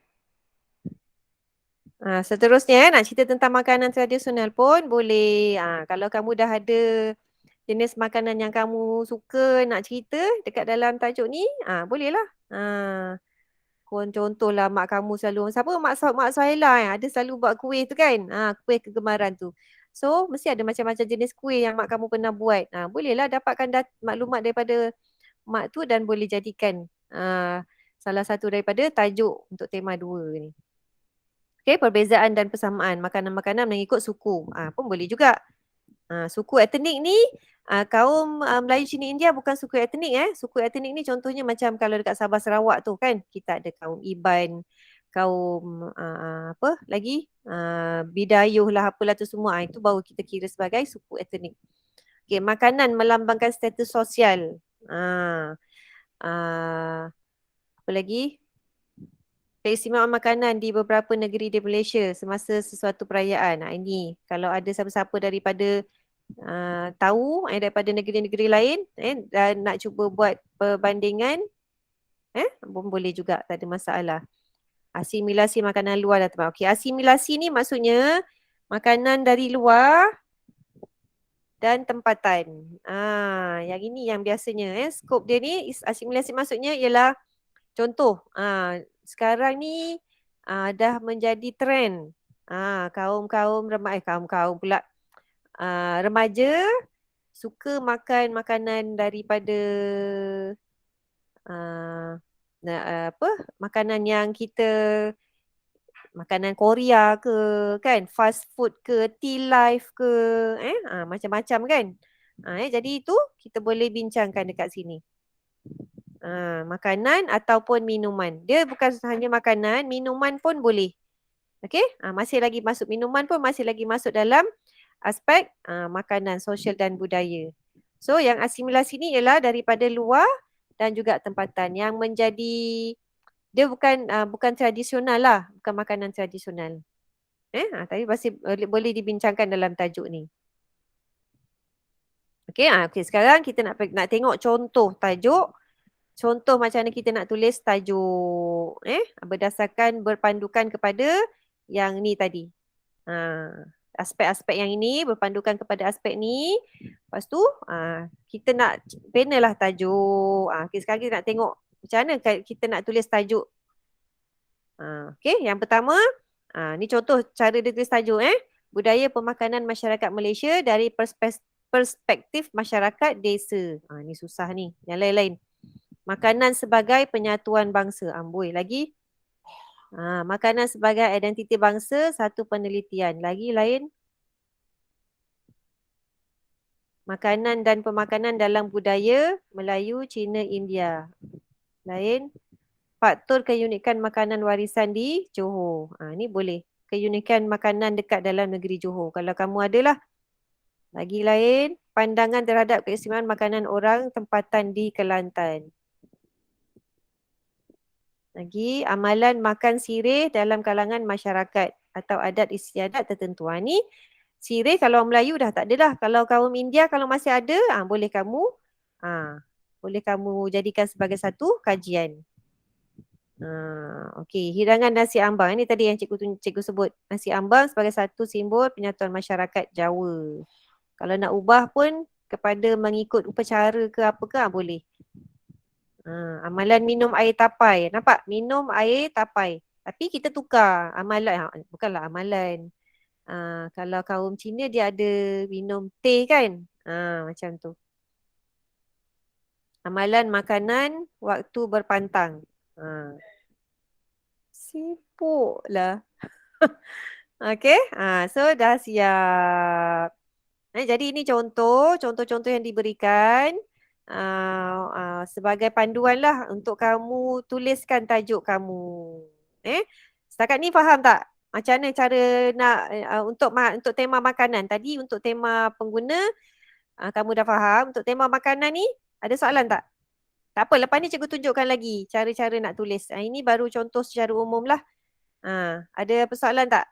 Seterusnya nak cerita tentang makanan tradisional pun boleh. Kalau kamu dah ada jenis makanan yang kamu suka nak cerita dekat dalam tajuk ni, bolehlah. Contohlah mak kamu selalu, siapa Mak Suhaila ada selalu buat kuih tu kan. Kuih kegemaran tu. So mesti ada macam-macam jenis kuih yang mak kamu pernah buat. Bolehlah dapatkan maklumat daripada mak tu dan boleh jadikan salah satu daripada tajuk untuk tema 2 ni. Okay, perbezaan dan persamaan makanan-makanan mengikut suku. Pun boleh juga. Suku etnik ni, kaum Melayu Cina India bukan suku etnik. Suku etnik ni contohnya macam kalau dekat Sabah Sarawak tu kan, kita ada kaum Iban, kaum apa lagi, Bidayuh lah apalah tu semua. Itu baru kita kira sebagai suku etnik. Okay, makanan melambangkan status sosial. Apa lagi? Keistimewaan makanan di beberapa negeri di Malaysia semasa sesuatu perayaan. Ini kalau ada siapa-siapa daripada tahu daripada negeri-negeri lain dan nak cuba buat perbandingan, pun boleh juga, tak ada masalah. Asimilasi makanan luar dah teman. Okey, asimilasi ni maksudnya makanan dari luar dan tempatan. Yang ini yang biasanya skop dia ni asimilasi maksudnya ialah contoh, sekarang ni dah menjadi trend. Kaum-kaum pula remaja suka makan makanan daripada makanan yang makanan Korea ke kan, fast food ke, tea life ke, macam-macam kan. Jadi itu kita boleh bincangkan dekat sini. Makanan ataupun minuman. Dia bukan hanya makanan, minuman pun boleh. Okey? Masih lagi masuk minuman pun masih lagi masuk dalam aspek makanan, sosial dan budaya. So yang asimilasi ni ialah daripada luar dan juga tempatan yang menjadi, dia bukan tradisional lah, bukan makanan tradisional. Tapi masih boleh dibincangkan dalam tajuk ni. Okey, sekarang kita nak tengok contoh tajuk. Contoh macam mana kita nak tulis tajuk berdasarkan berpandukan kepada yang ni tadi. Aspek-aspek yang ini berpandukan kepada aspek ni. Lepas tu kita nak panel lah tajuk. Sekarang kita nak tengok macam mana kita nak tulis tajuk. Okey, yang pertama ni contoh cara dia tulis tajuk. Budaya pemakanan masyarakat Malaysia dari perspektif masyarakat desa. Ni susah ni. Yang lain-lain. Makanan sebagai penyatuan bangsa. Amboi lagi. Makanan sebagai identiti bangsa, satu penelitian. Lagi lain. Makanan dan pemakanan dalam budaya Melayu, Cina, India. Lain. Faktor keunikan makanan warisan di Johor. Ni boleh. Keunikan makanan dekat dalam negeri Johor. Kalau kamu adalah. Lagi lain. Pandangan terhadap keistimewaan makanan orang tempatan di Kelantan. Lagi, amalan makan sirih dalam kalangan masyarakat atau adat istiadat tertentu. Ni sirih kalau Melayu dah tak ada dah. Kalau kaum India kalau masih ada, boleh kamu jadikan sebagai satu kajian. Okey, hidangan nasi ambang. Ini tadi yang cikgu sebut. Nasi ambang sebagai satu simbol penyatuan masyarakat Jawa. Kalau nak ubah pun kepada mengikut upacara ke apa ke, boleh. Amalan minum air tapai. Nampak? Minum air tapai. Tapi kita tukar amalan. Bukanlah amalan. Kalau kaum Cina dia ada minum teh kan? Macam tu. Amalan makanan waktu berpantang. Sibuklah. Okey. So dah siap. Jadi ini contoh-contoh yang diberikan. Sebagai panduan lah untuk kamu tuliskan tajuk kamu. Setakat ni faham tak? Macam mana cara nak untuk tema makanan. Tadi untuk tema pengguna kamu dah faham. Untuk tema makanan ni ada soalan tak? Tak apa, lepas ni cikgu tunjukkan lagi cara-cara nak tulis. Ini baru contoh secara umum lah. Ada persoalan tak?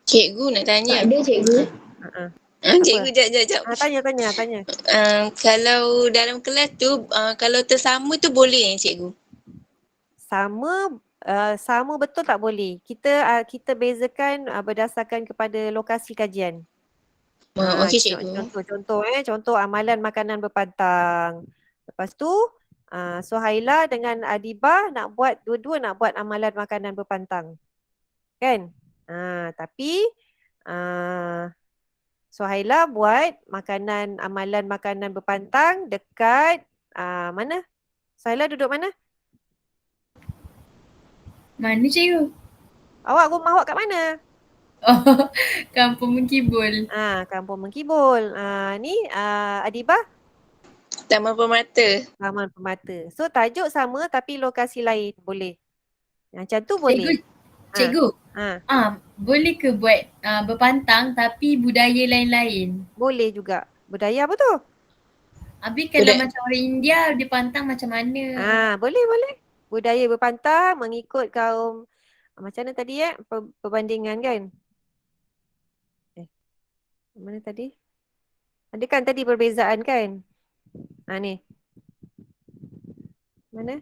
Cikgu nak tanya. Tak ada cikgu. Cikgu jap. Tanya. Kalau dalam kelas tu, kalau tersama tu boleh cikgu? Sama sama betul tak boleh. Kita bezakan berdasarkan kepada lokasi kajian. Okey cikgu. Contoh amalan makanan berpantang. Lepas tu Suhaila dengan Adibah dua-dua nak buat amalan makanan berpantang. Kan? Tapi Suhaila buat amalan makanan berpantang dekat mana? Suhaila duduk mana? Mana cikgu? Rumah awak kat mana? Oh, Kampung Mengkibul. Kampung Mengkibul. Ni Adibah Taman Permata. Taman Permata. So tajuk sama tapi lokasi lain boleh. Macam tu boleh. Cikgu, Ha. boleh ke buat berpantang tapi budaya lain-lain? Boleh juga. Budaya apa tu? Habis kalau Budaya- macam orang India dia pantang macam mana? Boleh. Budaya berpantang mengikut kaum macam mana tadi perbandingan kan? Mana tadi? Ada kan tadi perbezaan kan? Ni. Mana?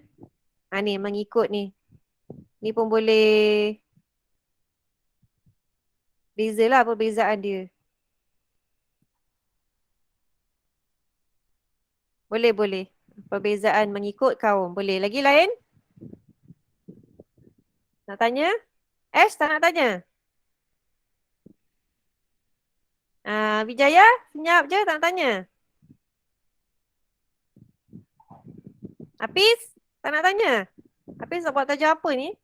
Ni mengikut ni. Ni pun boleh bezalah perbezaan dia. Boleh. Perbezaan mengikut kaum. Boleh. Lagi lain? Nak tanya? Ash tak nak tanya? Wijaya, senyap je tak nak tanya. Hafiz, tak nak tanya. Hafiz nak buat tajuk apa ni?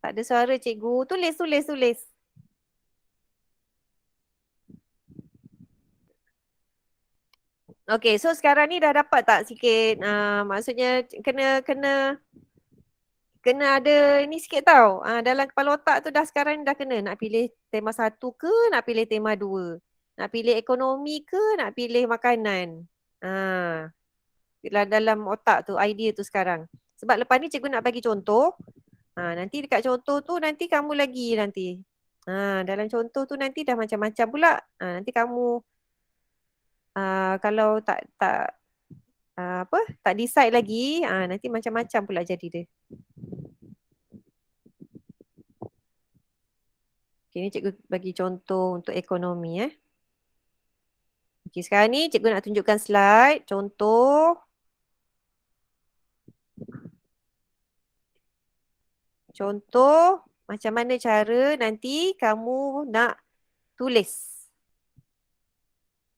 Tak ada suara cikgu. Tulis. Okay, so sekarang ni dah dapat tak sikit? Maksudnya kena ada ni sikit tau. Dalam kepala otak tu sekarang ni dah kena. Nak pilih tema 1 ke nak pilih tema 2? Nak pilih ekonomi ke nak pilih makanan? Dalam otak tu, idea tu sekarang. Sebab lepas ni cikgu nak bagi contoh. Nanti dekat contoh tu nanti kamu lagi nanti. Dalam contoh tu nanti dah macam-macam pula. Nanti kamu kalau tak decide lagi, nanti macam-macam pula jadi dia. Okay, ni cikgu bagi contoh untuk ekonomi Okay, sekarang ni cikgu nak tunjukkan slide contoh. Contoh macam mana cara nanti kamu nak tulis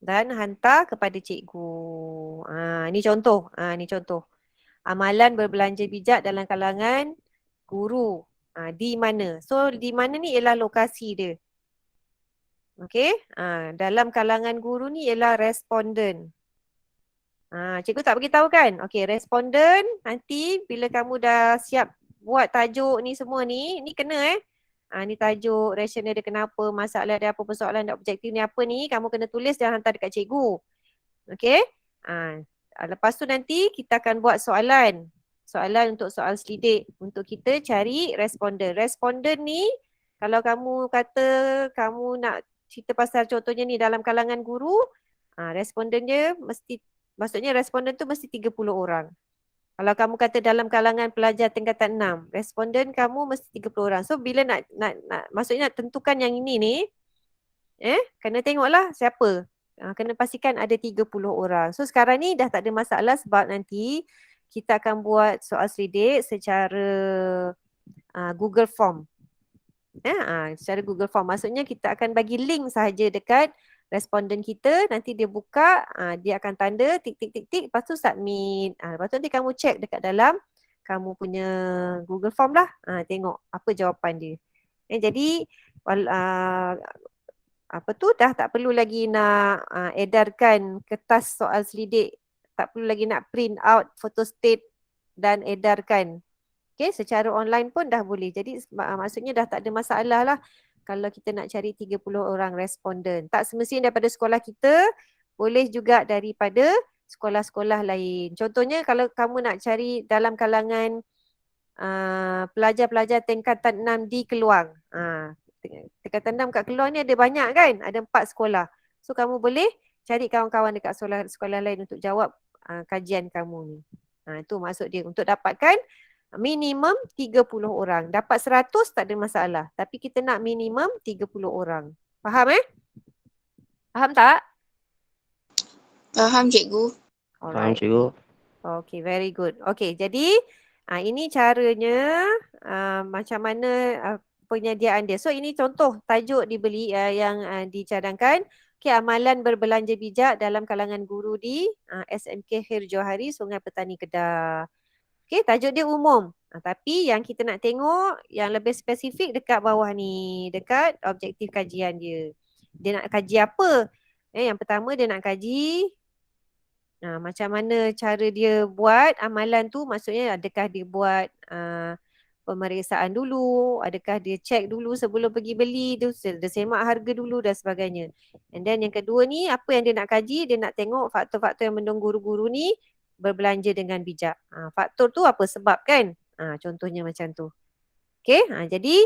dan hantar kepada cikgu. Ni contoh. Ni contoh. Amalan berbelanja bijak dalam kalangan guru. Di mana? So, di mana ni ialah lokasi dia. Okey. Dalam kalangan guru ni ialah responden. Cikgu tak beritahu kan? Okey, responden nanti bila kamu dah siap buat tajuk ni semua ni kena ni tajuk, rasional dia kenapa, masalah dia apa, persoalan dan objektif ni apa ni, kamu kena tulis dan hantar dekat cikgu. Okey? Lepas tu nanti kita akan buat soalan. Soalan untuk soal selidik untuk kita cari responden. Responden ni kalau kamu kata kamu nak cerita pasal contohnya ni dalam kalangan guru, responden dia maksudnya responden tu mesti 30 orang. Kalau kamu kata dalam kalangan pelajar tingkatan 6, responden kamu mesti 30 orang. So bila nak maksudnya nak tentukan yang ini ni, kena tengoklah siapa. Kena pastikan ada 30 orang. So sekarang ni dah tak ada masalah sebab nanti kita akan buat soal selidik secara Google Form. Secara Google Form. Maksudnya kita akan bagi link sahaja dekat responden kita, nanti dia buka, dia akan tanda tik, lepas tu submit. Lepas tu nanti kamu check dekat dalam kamu punya Google Form lah. Tengok apa jawapan dia. Jadi dah tak perlu lagi nak edarkan kertas soal selidik. Tak perlu lagi nak print out, photostat dan edarkan. Okay, secara online pun dah boleh. Jadi maksudnya dah tak ada masalah lah. Kalau kita nak cari 30 orang responden. Tak semestinya daripada sekolah kita, boleh juga daripada sekolah-sekolah lain. Contohnya kalau kamu nak cari dalam kalangan pelajar-pelajar tingkatan 6 di Keluang. Tingkatan 6 kat Keluang ni ada banyak kan? Ada 4 sekolah. So kamu boleh cari kawan-kawan dekat sekolah lain untuk jawab kajian kamu ni. Itu maksud dia untuk dapatkan Minimum 30 orang. Dapat 100 tak ada masalah. Tapi kita nak minimum 30 orang. Faham Faham tak? Faham cikgu. Faham cikgu. Okay, very good. Okay, jadi ini caranya macam mana penyediaan dia. So ini contoh tajuk dibeli yang dicadangkan. Okay, amalan berbelanja bijak dalam kalangan guru di SMK Khair Johari, Sungai Petani Kedah. Okay, tajuk dia umum. Tapi yang kita nak tengok yang lebih spesifik dekat bawah ni. Dekat objektif kajian dia. Dia nak kaji apa? Yang pertama dia nak kaji macam mana cara dia buat amalan tu. Maksudnya adakah dia buat pemeriksaan dulu. Adakah dia cek dulu sebelum pergi beli. Dia semak harga dulu dan sebagainya. And then yang kedua ni apa yang dia nak kaji. Dia nak tengok faktor-faktor yang mendorong guru-guru ni berbelanja dengan bijak. Faktor tu apa sebab kan? Contohnya macam tu. Okay, jadi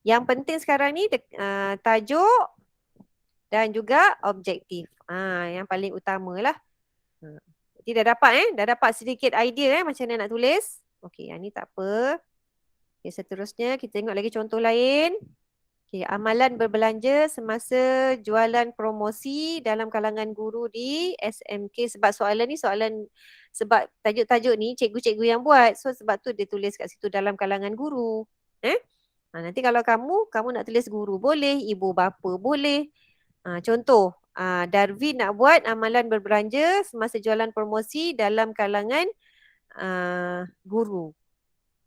yang penting sekarang ni tajuk dan juga objektif. Yang paling utama lah. Jadi dah dapat dah dapat sedikit idea macam mana nak tulis. Okay, yang ni tak apa. Okay, seterusnya kita tengok lagi contoh lain. Okay, amalan berbelanja semasa jualan promosi dalam kalangan guru di SMK. Sebab soalan ni sebab tajuk-tajuk ni cikgu-cikgu yang buat. So sebab tu dia tulis kat situ dalam kalangan guru. Nanti kalau kamu nak tulis guru boleh, ibu bapa boleh. Contoh, Darwin nak buat amalan berbelanja semasa jualan promosi dalam kalangan guru.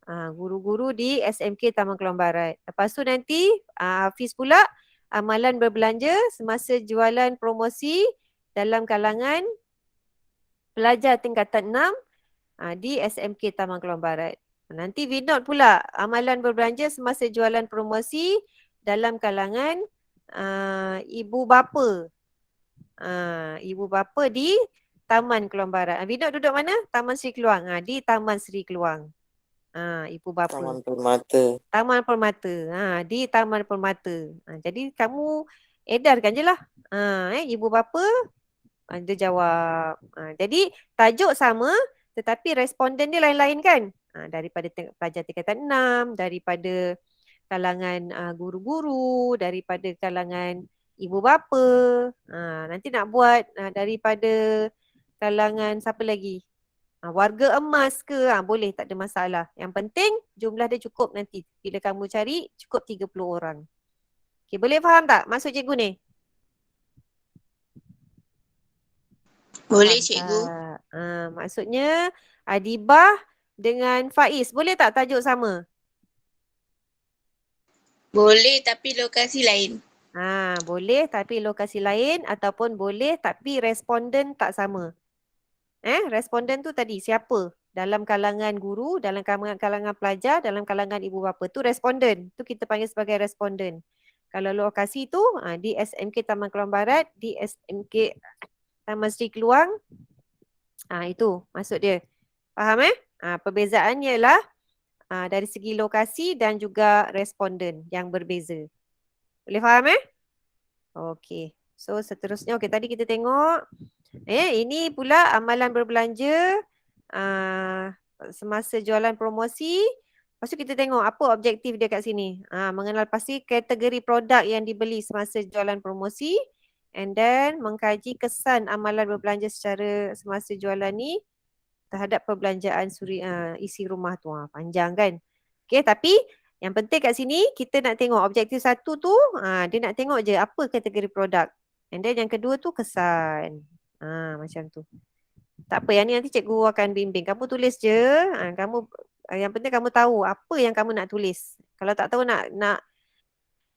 Guru-guru di SMK Taman Keluang Barat. Lepas tu nanti Hafiz pula amalan berbelanja semasa jualan promosi dalam kalangan pelajar tingkatan 6 di SMK Taman Keluang Barat. Nanti Vinod pula amalan berbelanja semasa jualan promosi dalam kalangan ibu bapa. Ibu bapa di Taman Keluang Barat. Vinod duduk mana? Taman Sri Keluang. Di Taman Sri Keluang. Ibu bapa. Taman Permata. Taman Permata. Di Taman Permata. Jadi kamu edarkan je lah. Ibu bapa dia jawab. Jadi tajuk sama tetapi responden dia lain-lain kan. Daripada pelajar tingkatan 6, daripada kalangan guru-guru, daripada kalangan ibu bapa. Nanti nak buat daripada kalangan siapa lagi? Warga emas ke? Boleh, tak ada masalah. Yang penting jumlah dia cukup nanti. Bila kamu cari cukup 30 orang. Okay, boleh faham tak maksud cikgu ni? Boleh cikgu. Maksudnya Adibah dengan Faiz. Boleh tak tajuk sama? Boleh tapi lokasi lain. Boleh tapi lokasi lain ataupun boleh tapi responden tak sama. Responden tu tadi siapa? Dalam kalangan guru, dalam kalangan pelajar, dalam kalangan ibu bapa. Tu responden. Tu kita panggil sebagai responden. Kalau lokasi tu di SMK Taman Keluang Barat, di SMK Taman Sri Keluang. Itu maksud dia. Faham Perbezaannya ialah dari segi lokasi dan juga responden yang berbeza. Boleh faham Okey. So seterusnya, tadi kita tengok ini pula amalan berbelanja semasa jualan promosi. Lepas tu kita tengok apa objektif dia kat sini. Mengenal pasti kategori produk yang dibeli semasa jualan promosi. And then mengkaji kesan amalan berbelanja secara semasa jualan ni terhadap perbelanjaan isi rumah tu. Panjang kan. Okay, tapi yang penting kat sini kita nak tengok objektif satu tu dia nak tengok je apa kategori produk. And then yang kedua tu kesan. Macam tu. Tak apa, yang ni nanti cikgu akan bimbing. Kamu tulis je. Yang penting kamu tahu apa yang kamu nak tulis. Kalau tak tahu nak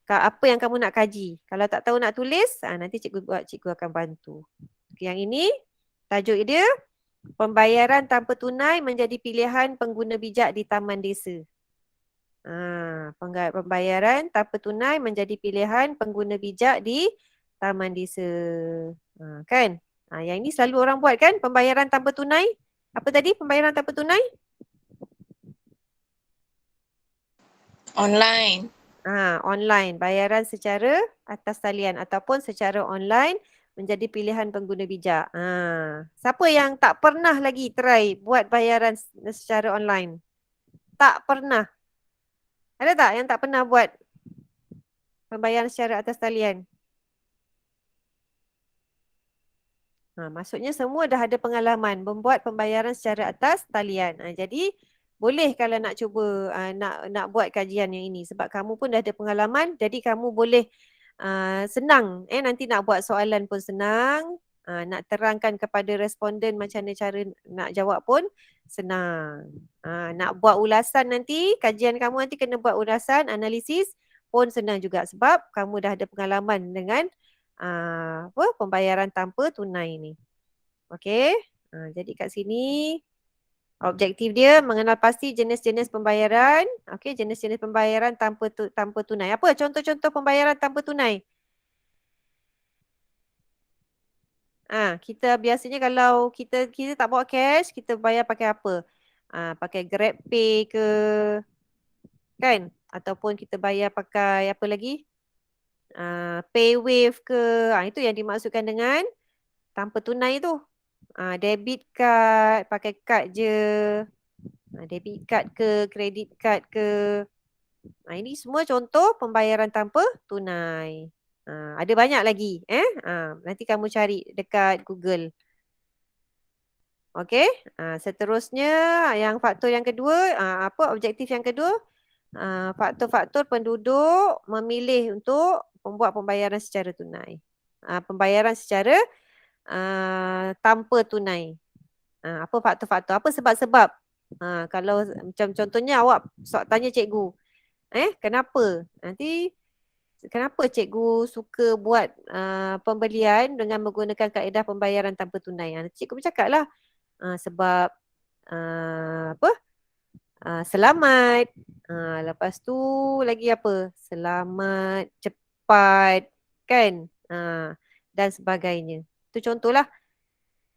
apa yang kamu nak kaji. Kalau tak tahu nak tulis, nanti cikgu akan bantu. Yang ini tajuk dia pembayaran tanpa tunai menjadi pilihan pengguna bijak di Taman Desa. Pembayaran tanpa tunai menjadi pilihan pengguna bijak di Taman Desa. Kan? Yang ini selalu orang buat kan? Pembayaran tanpa tunai. Apa tadi pembayaran tanpa tunai? Online. Online. Bayaran secara atas talian ataupun secara online menjadi pilihan pengguna bijak. Siapa yang tak pernah lagi try buat bayaran secara online? tak pernah. Ada tak yang tak pernah buat pembayaran secara atas talian? Maksudnya semua dah ada pengalaman membuat pembayaran secara atas talian. Jadi boleh kalau nak cuba nak buat kajian yang ini sebab kamu pun dah ada pengalaman, jadi kamu boleh senang nanti nak buat soalan pun senang, nak terangkan kepada responden macam mana cara nak jawab pun senang. Nak buat ulasan nanti, kajian kamu nanti kena buat ulasan, analisis pun senang juga sebab kamu dah ada pengalaman dengan pembayaran tanpa tunai ni. Okey. Jadi kat sini objektif dia mengenal pasti jenis-jenis pembayaran. Okey, jenis-jenis pembayaran tanpa tunai. Apa contoh-contoh pembayaran tanpa tunai? Kita biasanya kalau kita tak bawa cash, kita bayar pakai apa? Pakai GrabPay ke, kan? Ataupun kita bayar pakai apa lagi? PayWave ke. Itu yang dimaksudkan dengan tanpa tunai tu. Debit card, pakai kad je. Debit card ke, kredit card ke. Ini semua contoh pembayaran tanpa tunai. Ada banyak lagi. Nanti kamu cari dekat Google. Okey. Seterusnya, faktor yang kedua, apa objektif yang kedua? Faktor-faktor penduduk memilih untuk membuat pembayaran secara tunai. Pembayaran secara tanpa tunai. Apa faktor-faktor? Apa sebab-sebab? Kalau macam contohnya awak tanya cikgu, kenapa? Nanti kenapa cikgu suka buat pembelian dengan menggunakan kaedah pembayaran tanpa tunai? Cikgu bercakap lah. Sebab apa? Selamat. Lepas tu lagi apa? Selamat, cepat, kan? Dan sebagainya. Itu contohlah.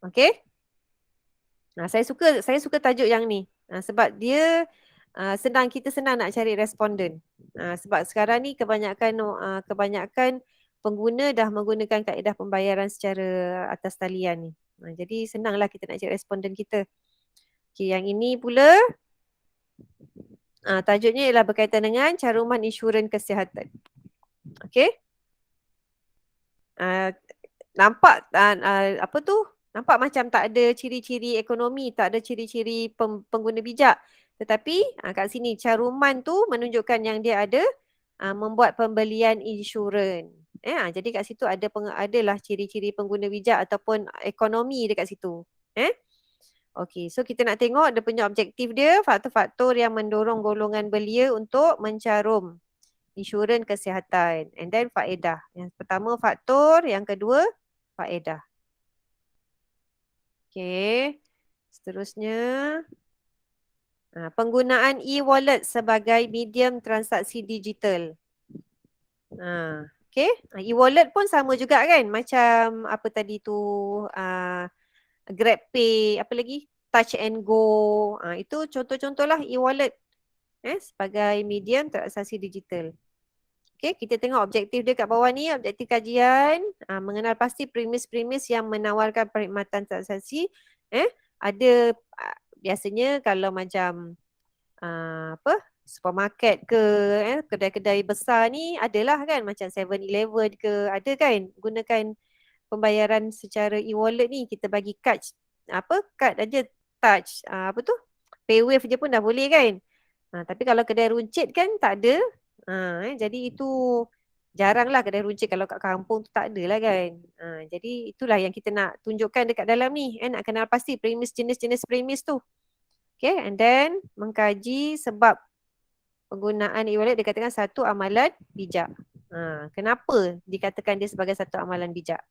Okey? Saya suka tajuk yang ni. Sebab dia kita senang nak cari responden. Sebab sekarang ni kebanyakan pengguna dah menggunakan kaedah pembayaran secara atas talian ni. Jadi senanglah kita nak cari responden kita. Okey, yang ini pula tajuknya ialah berkaitan dengan caruman insurans kesihatan. Okey? Nampak apa tu? Nampak macam tak ada ciri-ciri ekonomi, tak ada ciri-ciri pengguna bijak. Tetapi kat sini caruman tu menunjukkan yang dia ada membuat pembelian insurans. Jadi kat situ adalah ciri-ciri pengguna bijak ataupun ekonomi dekat situ. Okey, so kita nak tengok dia punya objektif dia, faktor-faktor yang mendorong golongan belia untuk mencarum insurans kesihatan. And then faedah. Yang pertama faktor, yang kedua faedah. Okey, seterusnya penggunaan e-wallet sebagai medium transaksi digital. Okey, e-wallet pun sama juga kan, macam apa tadi tu, GrabPay, apa lagi? Touch and Go. Itu contoh-contoh lah e-wallet sebagai medium transaksi digital. Okey, kita tengok objektif dia kat bawah ni, objektif kajian, mengenal pasti premis-premis yang menawarkan perkhidmatan transaksi. Ada biasanya kalau macam supermarket ke, kedai-kedai besar ni adalah kan, macam 7-Eleven ke, ada kan gunakan pembayaran secara e-wallet ni. Kita bagi kad aja touch, PayWave je pun dah boleh kan. Tapi kalau kedai runcit kan tak ada. Jadi itu jaranglah kedai runcit, kalau kat kampung tu tak ada lah kan. Jadi itulah yang kita nak tunjukkan dekat dalam ni, nak kenal pasti premis, jenis-jenis premis tu. Okay, and then mengkaji sebab penggunaan e-wallet dikatakan satu amalan bijak. Kenapa dikatakan dia sebagai satu amalan bijak?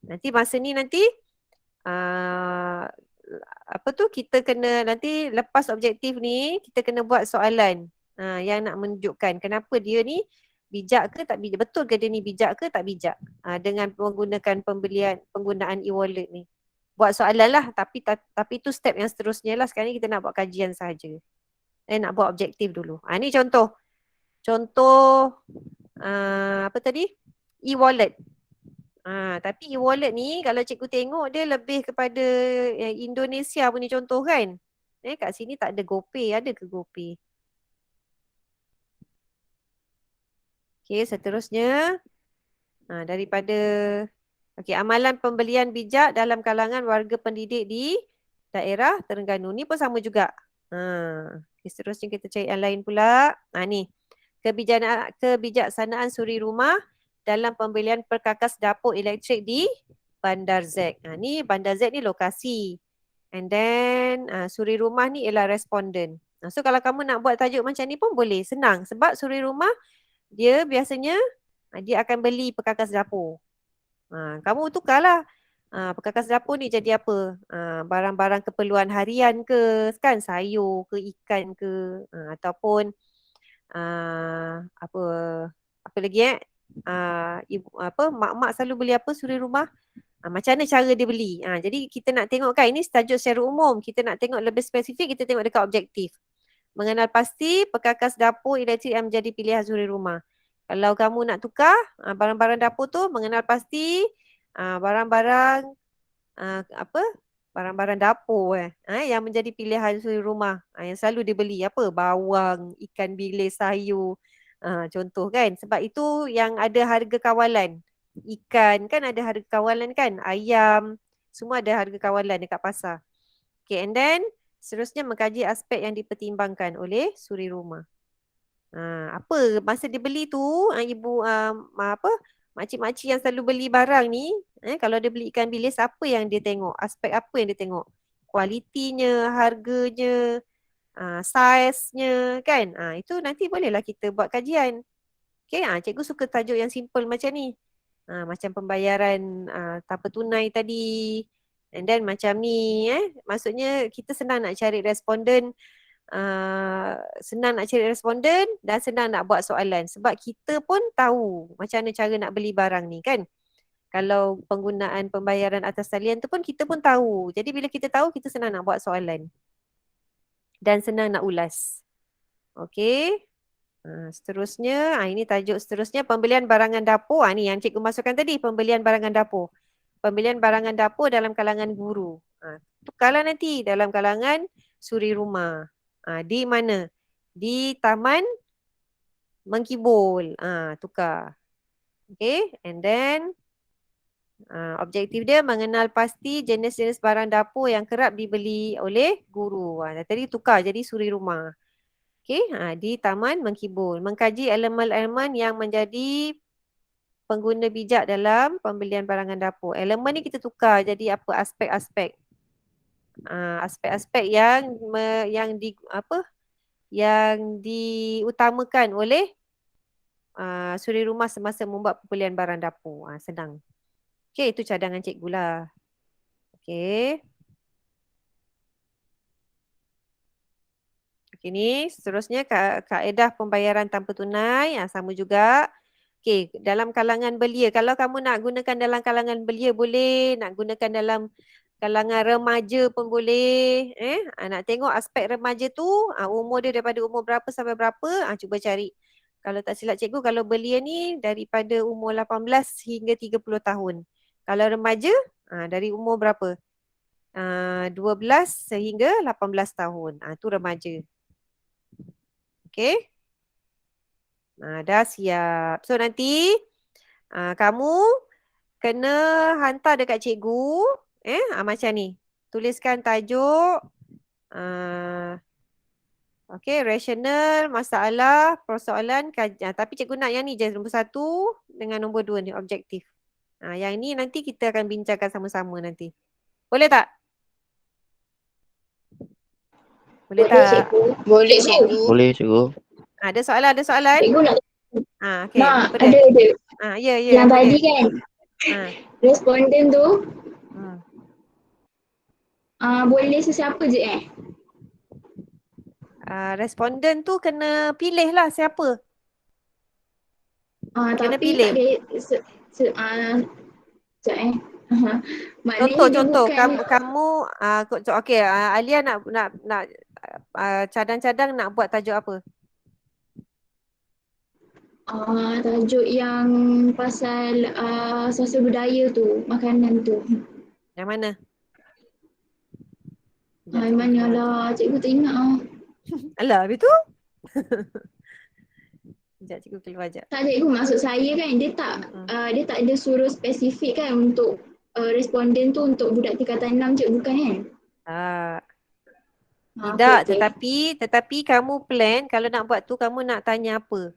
Nanti masa ni kita kena nanti lepas objektif ni kita kena buat soalan yang nak menunjukkan kenapa dia ni bijak ke tak bijak, betul ke dia ni bijak ke tak bijak dengan menggunakan penggunaan e-wallet ni. Buat soalan lah, tapi itu step yang seterusnya lah. Sekarang ni kita nak buat kajian sahaja. Nak buat objektif dulu. Ni contoh apa tadi? E-wallet. Tapi e-wallet ni kalau cikgu tengok dia lebih kepada Indonesia punya contoh kan. Kat sini tak ada GoPay, ada ke GoPay? Okey, seterusnya daripada amalan pembelian bijak dalam kalangan warga pendidik di daerah Terengganu. Ni pun sama juga. Seterusnya kita cari yang lain pula. Ni. Kebijaksanaan suri rumah dalam pembelian perkakas dapur elektrik di Bandar Z. Ni Bandar Z ni lokasi. And then suri rumah ni ialah responden. So kalau kamu nak buat tajuk macam ni pun boleh. Senang. Sebab suri rumah dia biasanya dia akan beli perkakas dapur. Kamu tukarlah. Perkakas dapur ni jadi apa? Barang-barang keperluan harian ke, kan, sayur ke, ikan ke, ataupun apa lagi ibu mak-mak selalu beli apa suri rumah? Macam mana cara dia beli? Jadi kita nak tengok kan, ini tajuk secara umum. Kita nak tengok lebih spesifik, kita tengok dekat objektif. Mengenal pasti perkakas dapur elektrik yang menjadi pilihan suri rumah. Kalau kamu nak tukar barang-barang dapur tu, mengenal pasti barang-barang barang-barang dapur yang menjadi pilihan suri rumah yang selalu dibeli apa, bawang, ikan bilis, sayur, contoh kan. Sebab itu yang ada harga kawalan. Ikan kan ada harga kawalan kan, ayam semua ada harga kawalan dekat pasar. Okay, and then seterusnya mengkaji aspek yang dipertimbangkan oleh suri rumah. Apa masa dia beli tu, ibu makcik-makcik yang selalu beli barang ni, kalau dia beli ikan bilis, apa yang dia tengok? Aspek apa yang dia tengok? Kualitinya, harganya, saiznya kan? Itu nanti bolehlah kita buat kajian. Okay, cikgu suka tajuk yang simple macam ni. Macam pembayaran tanpa tunai tadi. And then macam ni, maksudnya kita senang nak cari responden, dan senang nak buat soalan. Sebab kita pun tahu macam mana cara nak beli barang ni kan. Kalau penggunaan pembayaran atas talian tu pun kita pun tahu. Jadi bila kita tahu, kita senang nak buat soalan. Dan senang nak ulas. Okey. Seterusnya, ini tajuk seterusnya, pembelian barangan dapur. Ni yang cikgu masukkan tadi, pembelian barangan dapur. Pembelian barangan dapur dalam kalangan guru. Tukarlah nanti dalam kalangan suri rumah. Di mana? Di Taman Mengkibul. Tukar. Okay, and then objektif dia mengenal pasti jenis-jenis barang dapur yang kerap dibeli oleh guru. Tadi tukar jadi suri rumah. Okay, di Taman Mengkibul. Mengkaji elemen-elemen yang menjadi pengguna bijak dalam pembelian barangan dapur. Elemen ni kita tukar jadi apa? Aspek-aspek. Aspek-aspek yang diutamakan oleh suri rumah semasa membuat pembelian barang dapur. Senang. Okey, itu cadangan cikgu lah. Okey. Okey, ni seterusnya kaedah pembayaran tanpa tunai. Sama juga. Okey, dalam kalangan belia. Kalau kamu nak gunakan dalam kalangan belia boleh. Nak gunakan dalam kalangan remaja pun boleh. Nak tengok aspek remaja tu, umur dia daripada umur berapa sampai berapa, cuba cari. Kalau tak silap cikgu, kalau belia ni daripada umur 18 hingga 30 tahun. Kalau remaja, dari umur berapa? 12 sehingga 18 tahun. Itu remaja. Okey. Dah siap. So nanti kamu kena hantar dekat cikgu. Macam ni. Tuliskan tajuk. Okey, rasional, masalah, persoalan, kajian. Tapi cikgu nak yang ni je, nombor 1 dengan nombor 2 ni, objektif. Yang ni nanti kita akan bincangkan sama-sama nanti. Boleh tak? Boleh tak? Cikgu. Boleh cikgu. Boleh cikgu. Ada soalan? Cikgu nak Okey. Mak, Apa dia? ada. Ya. Yang apa tadi dia? kan, Ah. responden tu Hmm. boleh sesiapa je Responden tu kena pilih lah siapa. Kena tapi pilih. tak ada sekejap Maknanya dia Contoh bukan, kamu okey, Alia nak cadang-cadang nak buat tajuk apa? tajuk yang pasal sosial budaya tu, makanan tu. Yang mana? Yang mana lah, cikgu tak ingat Alah, habis tu? Sekejap cikgu keluar sekejap. Tak cikgu, maksud saya kan dia tak ada suruh spesifik kan untuk responden tu untuk budak tingkatan 6 je, bukan kan? Tak. Ha, Tidak, okey, okey. tetapi kamu plan kalau nak buat tu kamu nak tanya apa?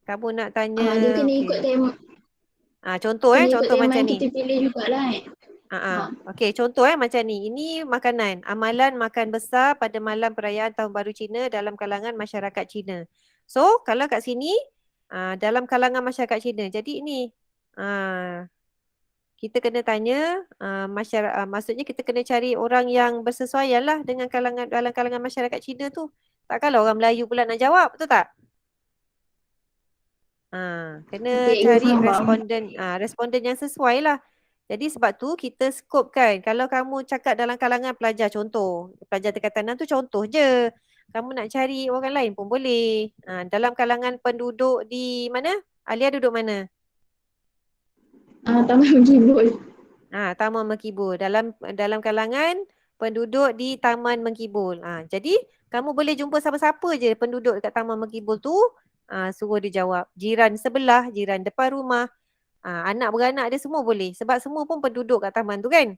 Kamu nak tanya Dia kena okey. ikut tema, Contoh contoh macam yang ni. kita pilih jugalah kan. Okey, contoh macam ni. Ini makanan. Amalan makan besar pada malam perayaan Tahun Baru Cina dalam kalangan masyarakat Cina. So, kalau kat sini dalam kalangan masyarakat Cina. Jadi ini kita kena tanya maksudnya kita kena cari orang yang bersesuaian lah dengan dalam kalangan masyarakat Cina tu. Takkanlah orang Melayu pula nak jawab, betul tak? Kena Okey, cari faham. responden yang sesuai lah. Jadi sebab tu kita scope kan. Kalau kamu cakap dalam kalangan pelajar, contoh. Pelajar tingkatan 6 tu contoh je. Kamu nak cari orang lain pun boleh. Dalam kalangan penduduk di mana? Alia duduk mana? Taman Mengkibul. Taman Mengkibul. Dalam kalangan penduduk di Taman Mengkibul. Jadi kamu boleh jumpa siapa-siapa je penduduk dekat Taman Mengkibul tu. Suruh dia jawab. Jiran sebelah, jiran depan rumah. Anak beranak dia semua boleh. Sebab semua pun penduduk kat taman tu kan.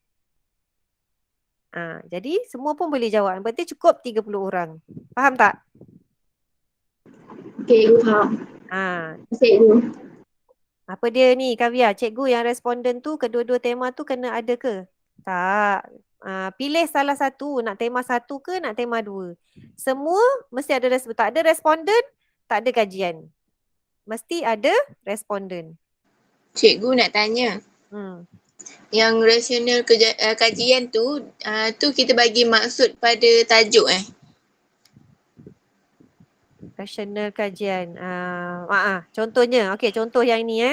Jadi semua pun boleh jawab. Berarti cukup 30 orang. Faham tak? Okey, cikgu faham. Cikgu. Apa dia ni Kavia? Cikgu yang responden tu kedua-dua tema tu kena ada ke? Tak. Pilih salah satu. Nak tema 1 ke nak tema 2. Semua mesti ada responden. Tak ada responden, tak ada kajian. Mesti ada responden. Cikgu nak tanya. Yang rasional kajian tu kita bagi maksud pada tajuk Rasional kajian. Contohnya, okey, contoh yang ni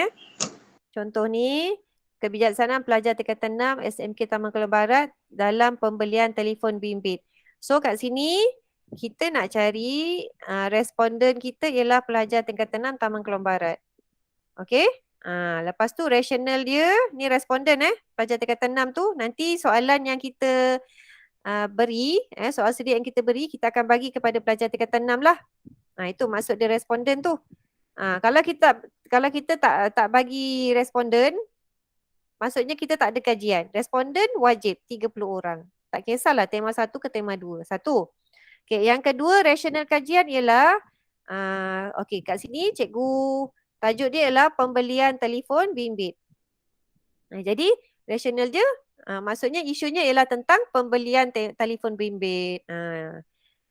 Contoh ni, kebijaksanaan pelajar tingkatan 6 SMK Taman Kelang Barat dalam pembelian telefon bimbit. So kat sini kita nak cari responden kita ialah pelajar tingkatan 6 Taman Kelang Barat. Okey? Lepas tu rasional dia, ni responden pelajar tingkatan 6 tu, nanti soalan yang kita beri, soal sedia yang kita beri, kita akan bagi kepada pelajar tingkatan 6 lah. Itu maksud dia responden tu. Kalau kita tak bagi responden, maksudnya kita tak ada kajian. Responden wajib 30 orang. Tak kisahlah tema 1 ke tema 2. Satu. Okay, yang kedua rasional kajian ialah okey, kat sini cikgu tajuk dia ialah pembelian telefon bimbit. Jadi rasional dia maksudnya isunya ialah tentang pembelian telefon bimbit.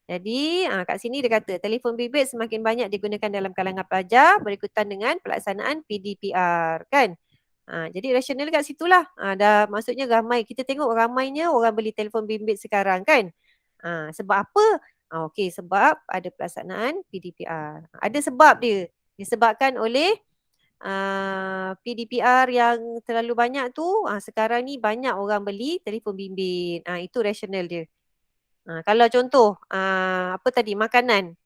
Jadi kat sini dia kata telefon bimbit semakin banyak digunakan dalam kalangan pelajar berikutan dengan pelaksanaan PDPR kan. Jadi rasional kat situlah. Dah maksudnya ramai, kita tengok ramainya orang beli telefon bimbit sekarang kan. Sebab apa? Okey, sebab ada pelaksanaan PDPR. Ada sebab dia. Disebabkan oleh PDPR yang terlalu banyak tu, sekarang ni banyak orang beli telefon bimbit. Itu rasional dia. Kalau contoh apa tadi makanan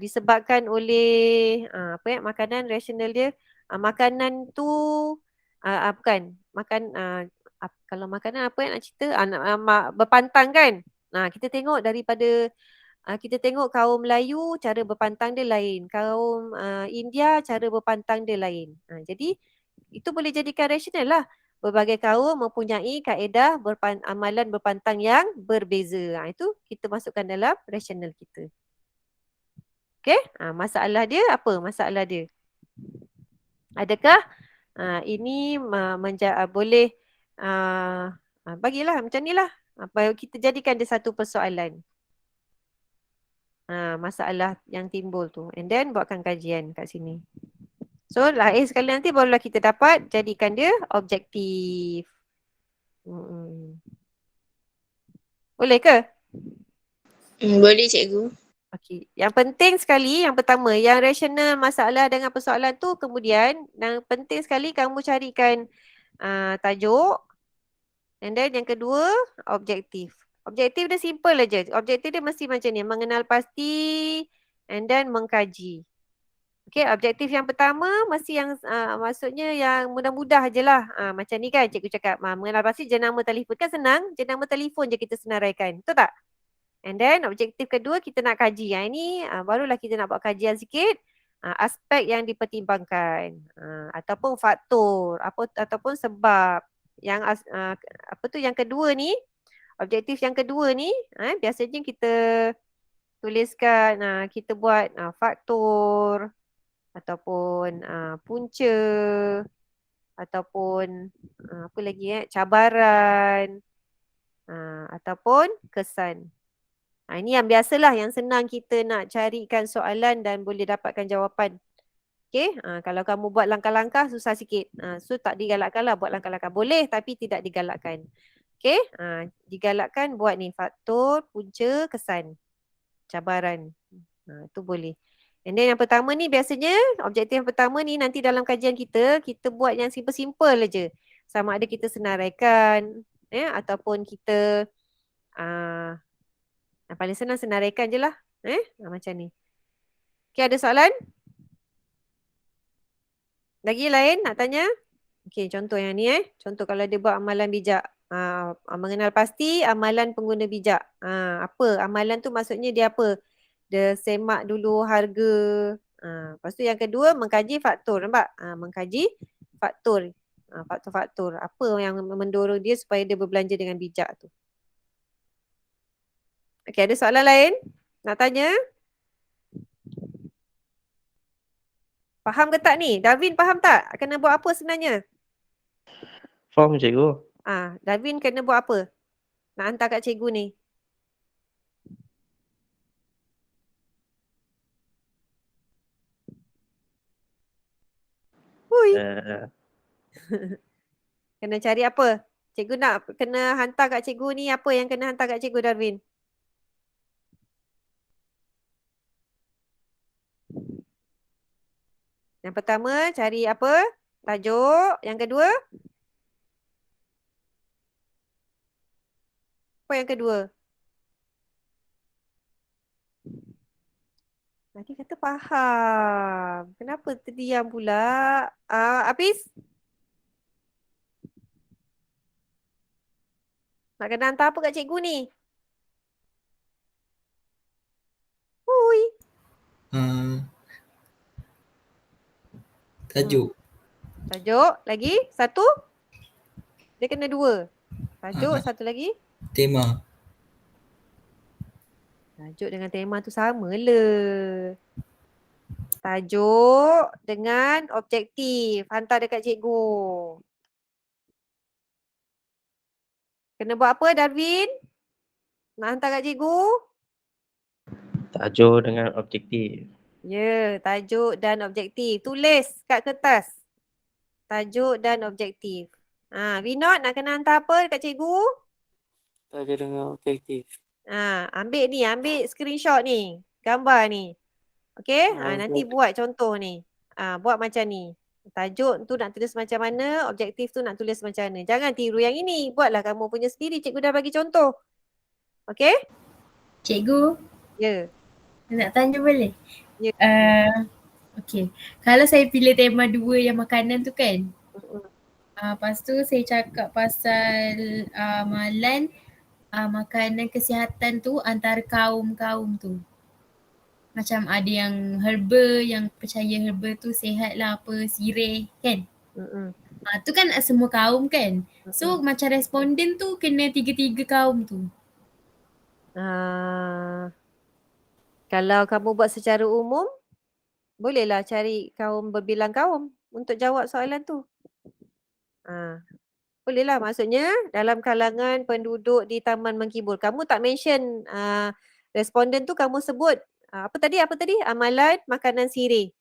disebabkan oleh makanan rasional dia makanan tu bukan kalau makanan apa yang nak cerita berpantang kan. Kita tengok daripada kita tengok kaum Melayu cara berpantang dia lain, kaum India cara berpantang dia lain. Jadi itu boleh jadikan rasional lah. Berbagai kaum mempunyai kaedah amalan berpantang yang berbeza. Itu kita masukkan dalam rasional kita. Okey, masalah dia apa? Masalah dia. Adakah ini boleh bagilah macam ni lah. Kita jadikan dia satu persoalan. Masalah yang timbul tu. And then buatkan kajian kat sini. So lahir sekali nanti barulah kita dapat jadikan dia objektif. Boleh ke? Boleh cikgu. Okey. Yang penting sekali, yang pertama, yang rasional masalah dengan persoalan tu, kemudian yang penting sekali kamu carikan tajuk. And then yang kedua, objektif. Objektif dia simple aja. Objektif dia mesti macam ni, mengenal pasti and then mengkaji. Okey, objektif yang pertama mesti yang maksudnya yang mudah-mudah je lah. Macam ni kan cikgu cakap, mengenal pasti jenama telefon kan senang. Jenama telefon je kita senaraikan. Betul tak? And then objektif kedua kita nak kaji. Ini barulah kita nak buat kajian sikit. Aspek yang dipertimbangkan ataupun faktor ataupun sebab yang yang kedua ni, objektif yang kedua ni biasanya kita tuliskan, kita buat faktor ataupun punca ataupun apa lagi cabaran ataupun kesan. Ini yang biasalah yang senang kita nak carikan soalan dan boleh dapatkan jawapan. Okey, kalau kamu buat langkah-langkah susah sikit. So tak digalakkanlah buat langkah-langkah. Boleh tapi tidak digalakkan. Okey, digalakkan buat ni faktor, punca, kesan, cabaran. Itu boleh. And then yang pertama ni biasanya objektif yang pertama ni nanti dalam kajian kita buat yang simple-simple aja. Sama ada kita senaraikan ataupun kita paling senang senaraikan je lah. Macam ni. Okay, ada soalan? Lagi lain nak tanya? Okay, contoh yang ni Contoh kalau dia buat amalan bijak. Mengenal pasti amalan pengguna bijak. Apa? Amalan tu maksudnya dia apa? Dia semak dulu harga. Lepas tu yang kedua mengkaji faktor. Nampak? Mengkaji faktor. Faktor-faktor. Apa yang mendorong dia supaya dia berbelanja dengan bijak tu. Okey, ada soalan lain? Nak tanya? Faham ke tak ni? Davin faham tak? Kena buat apa sebenarnya? Faham cikgu. Davin kena buat apa? Nak hantar kat cikgu ni. Hui. Kena cari apa? Cikgu nak kena hantar kat cikgu ni apa yang kena hantar kat cikgu Darwin? Yang pertama cari apa? Tajuk. Yang kedua? Apa yang kedua? Nanti kata faham. Kenapa terdiam pula? Apis? Nak kena hantar apa kat cikgu ni? Hui. Tajuk. Tajuk. Lagi? Satu? Dia kena dua. Tajuk, satu lagi? Tema. Tajuk dengan tema tu sama le. Tajuk dengan objektif. Hantar dekat cikgu. Kena buat apa Darwin? Nak hantar kat cikgu? Tajuk dengan objektif. Ya, tajuk dan objektif. Tulis kat kertas. Tajuk dan objektif. Vinod nak kena hantar apa dekat cikgu? Tajuk dengan objektif. Ambil ni, ambil screenshot ni. Gambar ni. Okey, nanti buat contoh ni. Buat macam ni. Tajuk tu nak tulis macam mana, objektif tu nak tulis macam mana. Jangan tiru yang ini. Buatlah kamu punya sendiri. Cikgu dah bagi contoh. Okey? Cikgu, Ya. nak tanya boleh? Ya. Okay. Kalau saya pilih tema 2 yang makanan tu kan. Lepas tu saya cakap pasal amalan makanan kesihatan tu antara kaum-kaum tu. Macam ada yang herba, yang percaya herba tu sihat lah apa, sirih kan. Tu kan semua kaum kan. So macam responden tu kena 3-3 kaum tu. Kalau kamu buat secara umum, bolehlah cari kaum berbilang kaum untuk jawab soalan tu. Bolehlah, maksudnya dalam kalangan penduduk di Taman Mengkibul. Kamu tak mention responden tu, kamu sebut apa tadi? Amalan makanan sirih.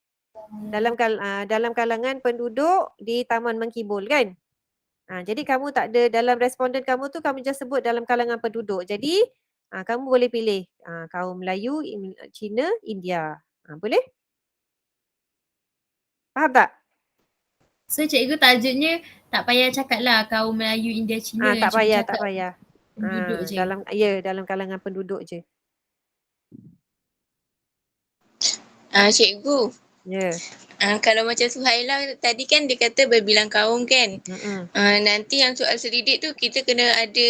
Dalam kalangan penduduk di Taman Mengkibul kan? Jadi kamu tak ada dalam responden kamu tu, kamu just sebut dalam kalangan penduduk. Jadi kamu boleh pilih kaum Melayu, Cina, India. Boleh? Faham tak? So cikgu tajuknya tak payah cakap lah kaum Melayu, India, Cina. Tak payah. Penduduk je. Dalam kalangan penduduk je. Cikgu. Ya. Kalau macam Suhaila tadi kan dia kata berbilang kaum kan. Mm-mm. Nanti yang soal selidik tu kita kena ada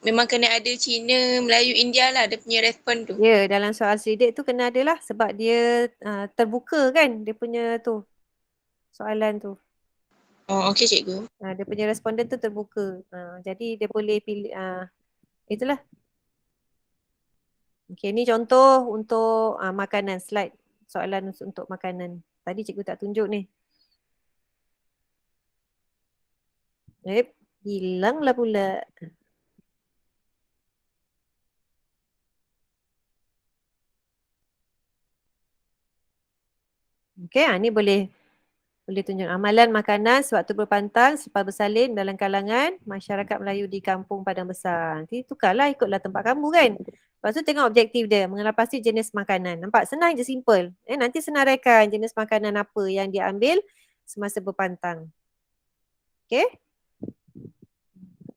memang kena ada Cina, Melayu, India lah dia punya respon tu. Ya, dalam soal selidik tu kena ada lah sebab dia terbuka kan dia punya tu soalan tu. Oh, okey cikgu. Dia punya responden tu terbuka. Jadi dia boleh pilih itulah. Okey, ni contoh untuk makanan, slide soalan untuk makanan. Tadi cikgu tak tunjuk ni. Hilanglah pula. Okey, ni boleh tunjuk amalan makanan sewaktu berpantang selepas bersalin dalam kalangan masyarakat Melayu di kampung Padang Besar. Nanti tukarlah ikutlah tempat kamu kan. Lepas tu tengok objektif dia, mengenal pasti jenis makanan. Nampak senang je, simple. Nanti senaraikan jenis makanan apa yang diambil semasa berpantang. Okey?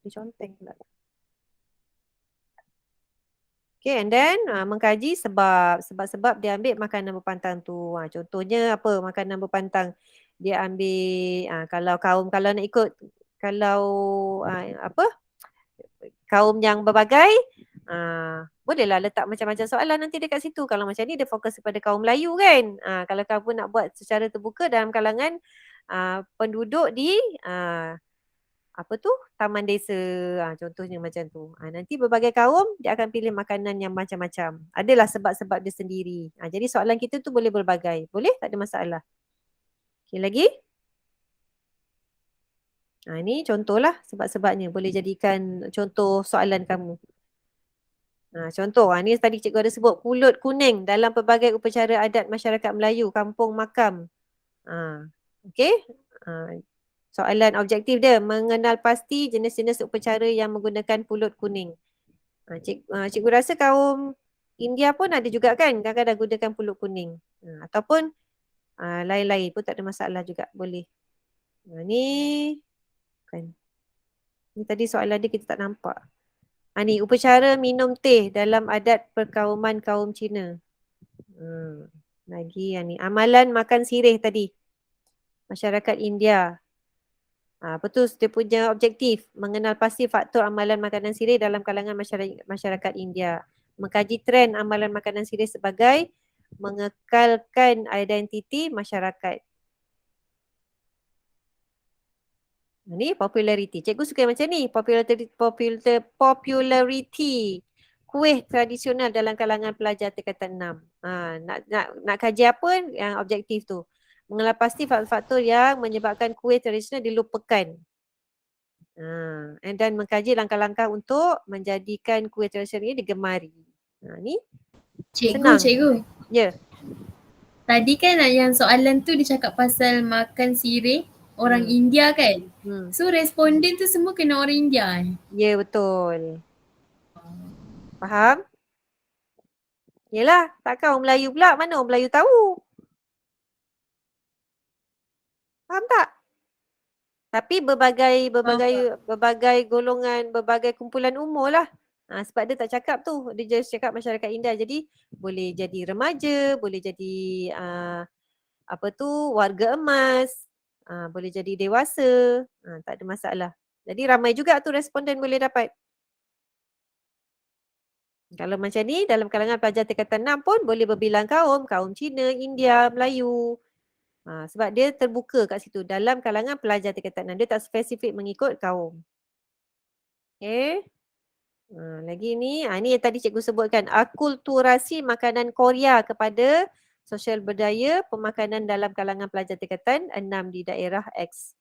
Diconteng pula. Okay, and then mengkaji sebab dia ambil makanan berpantang tu. Contohnya apa makanan berpantang? Dia ambil kalau nak ikut kaum yang berbagai, bolehlah letak macam-macam soalan nanti dekat situ. Kalau macam ni dia fokus kepada kaum Melayu kan. Kalau kamu nak buat secara terbuka dalam kalangan penduduk di taman desa, contohnya macam tu. Nanti berbagai kaum dia akan pilih makanan yang macam-macam. Adalah sebab-sebab dia sendiri. Jadi soalan kita tu boleh berbagai. Boleh? Tak ada masalah. Okey, lagi? Ni contohlah sebab-sebabnya. Boleh jadikan contoh soalan kamu. Contoh, ni tadi cikgu ada sebut pulut kuning dalam pelbagai upacara adat masyarakat Melayu, kampung makam. Okey? Soalan objektif dia, mengenal pasti jenis-jenis upacara yang menggunakan pulut kuning. Cikgu rasa kaum India pun ada juga kan, kadang-kadang gunakan pulut kuning. Ataupun lain-lain pun tak ada masalah juga, boleh. Ni kan. Ni tadi soalan dia kita tak nampak. Ni upacara minum teh dalam adat perkauman kaum Cina. Lagi ni amalan makan sirih tadi. Masyarakat India. Betul dia punya objektif mengenal pasti faktor amalan makanan sirih dalam kalangan masyarakat India. Mengkaji trend amalan makanan sirih sebagai mengekalkan identiti masyarakat. Ni populariti. Cikgu suka macam ni. Populariti. Kuih tradisional dalam kalangan pelajar tingkatan 6. Nak kaji apa yang objektif tu. Mengenal pasti faktor-faktor yang menyebabkan kuih tradisional dilupakan. Dan mengkaji langkah-langkah untuk menjadikan kuih tradisional ini digemari. Ni Cikgu. Ya. Tadi kan yang soalan tu dia cakap pasal makan sirih orang India kan? So responden tu semua kena orang India Ya, betul. Faham? Yelah, takkan orang Melayu pula. Mana orang Melayu tahu? Faham tak? Tapi berbagai golongan, berbagai kumpulan umur lah. Sebab dia tak cakap tu. Dia just cakap masyarakat India. Jadi boleh jadi remaja, boleh jadi warga emas, boleh jadi dewasa. Tak ada masalah. Jadi ramai juga tu responden boleh dapat. Kalau macam ni dalam kalangan pelajar tingkatan 6 pun boleh berbilang kaum Cina, India, Melayu. Sebab dia terbuka kat situ dalam kalangan pelajar tingkatan 6. Dia tak spesifik mengikut kaum. Okay. Lagi ni, ni yang tadi cikgu sebutkan. Akulturasi makanan Korea kepada sosial budaya pemakanan dalam kalangan pelajar tingkatan 6 di daerah X.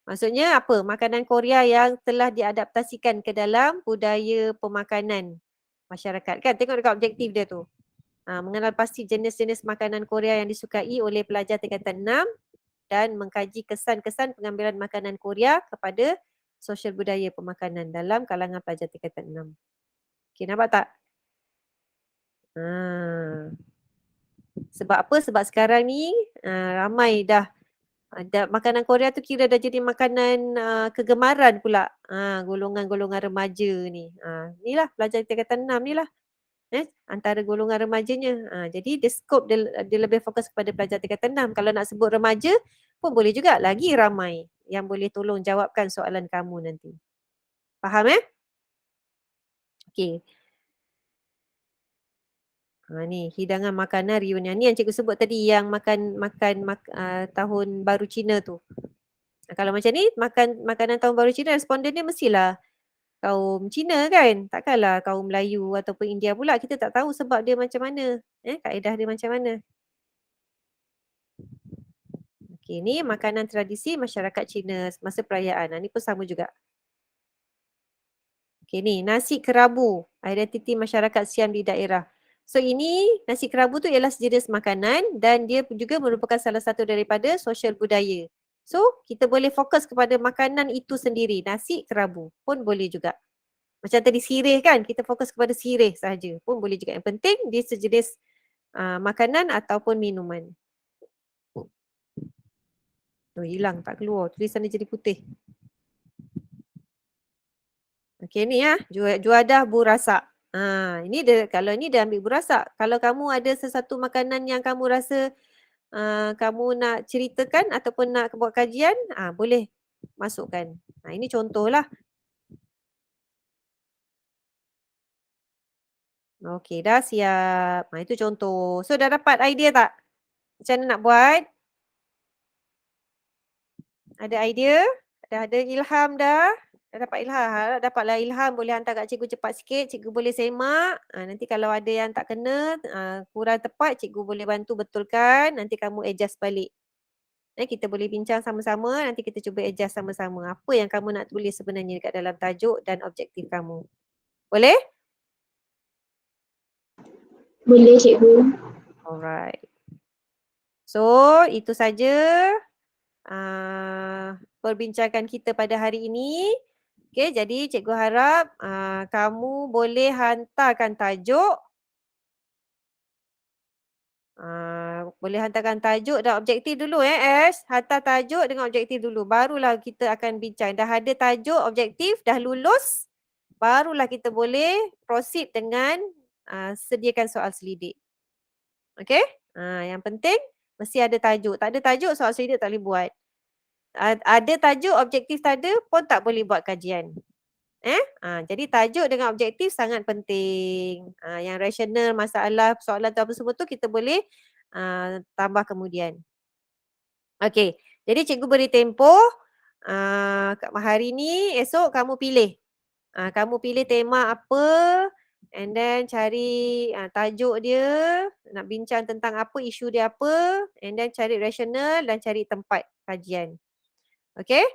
Maksudnya apa? Makanan Korea yang telah diadaptasikan ke dalam budaya pemakanan masyarakat. Kan tengok dekat objektif dia tu. Mengenal pasti jenis-jenis makanan Korea yang disukai oleh pelajar tingkatan 6 dan mengkaji kesan-kesan pengambilan makanan Korea kepada sosial budaya pemakanan dalam kalangan pelajar tingkatan 6. Okey, nampak tak? Sebab apa? Sebab sekarang ni ramai dah makanan Korea tu kira dah jadi makanan kegemaran pula golongan-golongan remaja ni. Ni lah pelajar tingkatan 6 ni lah. antara golongan remajanya. Jadi dia skop dia lebih fokus kepada pelajar tingkatan 6. Kalau nak sebut remaja pun boleh juga, lagi ramai yang boleh tolong jawabkan soalan kamu nanti. Faham Okey. Ni hidangan makanan reunian. Ni yang cikgu sebut tadi yang makan tahun baru Cina tu. Kalau macam ni makanan tahun baru Cina, responden dia mestilah kaum Cina kan. Takkanlah kaum Melayu ataupun India pula. Kita tak tahu sebab dia macam mana. Kaedah dia macam mana. Okey, ni makanan tradisi masyarakat Cina semasa perayaan. Ni pun sama juga. Okey, ni nasi kerabu, identiti masyarakat Siam di daerah. So ini nasi kerabu tu ialah sejenis makanan dan dia juga merupakan salah satu daripada sosial budaya. So kita boleh fokus kepada makanan itu sendiri. Nasi kerabu pun boleh juga. Macam tadi sirih kan, kita fokus kepada sirih sahaja pun boleh juga. Yang penting dia sejenis makanan ataupun minuman. Hilang, tak keluar. Tulisan dia jadi putih. Okey ni juadah burasak. Ini kalau ni dia ambil burasak. Kalau kamu ada sesuatu makanan yang kamu rasa kamu nak ceritakan ataupun nak buat kajian, boleh masukkan. Ini contohlah. Okey, dah siap. Itu contoh. So dah dapat idea tak? Macam mana nak buat? Ada idea? Dah ada ilham dah? Dah dapat ilham. Harap dapatlah ilham. Boleh hantar kat cikgu cepat sikit. Cikgu boleh semak. Nanti kalau ada yang tak kena, kurang tepat, cikgu boleh bantu betulkan. Nanti kamu adjust balik. Kita boleh bincang sama-sama. Nanti kita cuba adjust sama-sama. Apa yang kamu nak tulis sebenarnya dekat dalam tajuk dan objektif kamu. Boleh? Boleh cikgu. Alright. So, itu saja perbincangan kita pada hari ini. Okey, jadi cikgu harap kamu boleh hantarkan tajuk. Boleh hantarkan tajuk dan objektif dulu Ash. Hantar tajuk dengan objektif dulu. Barulah kita akan bincang. Dah ada tajuk, objektif, dah lulus. Barulah kita boleh proceed dengan sediakan soal selidik. Okey? Yang penting mesti ada tajuk. Tak ada tajuk, soal selidik tak boleh buat. Ada tajuk, objektif tak ada pun tak boleh buat kajian. Jadi tajuk dengan objektif sangat penting. Yang rasional, masalah, soalan tu apa semua tu kita boleh tambah kemudian. Okey, jadi cikgu beri tempoh hari ni, esok kamu pilih. Kamu pilih tema apa and then cari tajuk dia, nak bincang tentang apa, isu dia apa, and then cari rasional dan cari tempat kajian. Okey?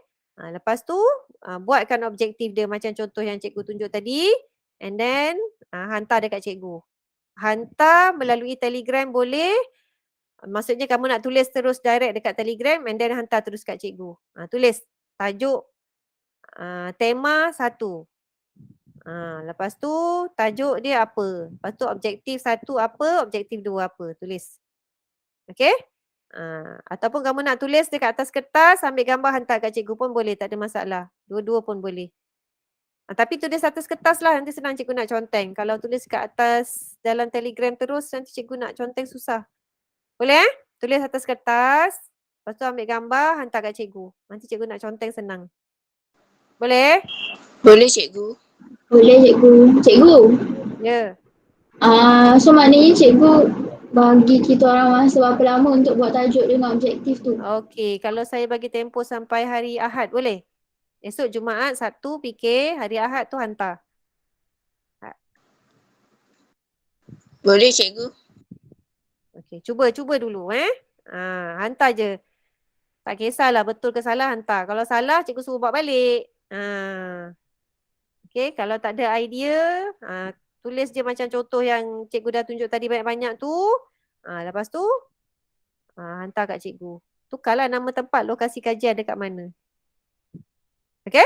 Lepas tu buatkan objektif dia macam contoh yang cikgu tunjuk tadi and then hantar dekat cikgu. Hantar melalui Telegram boleh. Maksudnya kamu nak tulis terus direct dekat Telegram and then hantar terus kat cikgu. Tulis tajuk tema 1. Lepas tu tajuk dia apa. Lepas tu objektif 1 apa, objektif 2 apa. Tulis. Okey? Ataupun kamu nak tulis dekat atas kertas, ambil gambar hantar kat cikgu pun boleh, tak ada masalah. Dua-dua pun boleh. Tapi tulis atas kertas lah, nanti senang cikgu nak conteng. Kalau tulis kat atas dalam Telegram terus, nanti cikgu nak conteng susah. Boleh Tulis atas kertas, lepas tu ambil gambar, hantar kat cikgu. Nanti cikgu nak conteng senang. Boleh? Boleh cikgu. Boleh cikgu. Cikgu. Ya. So maknanya cikgu bagi kita orang masa berapa lama untuk buat tajuk dengan objektif tu? Okey, kalau saya bagi tempoh sampai hari Ahad boleh? Esok Jumaat, Sabtu fikir, hari Ahad tu hantar. Boleh cikgu. Okey, cuba dulu hantar je. Tak kisahlah betul ke salah, hantar. Kalau salah, cikgu suruh buat balik. Okey, kalau tak ada idea, tulis je macam contoh yang cikgu dah tunjuk tadi banyak-banyak tu. Lepas tu, hantar kat cikgu. Tukarlah nama tempat lokasi kajian dekat mana. Okey?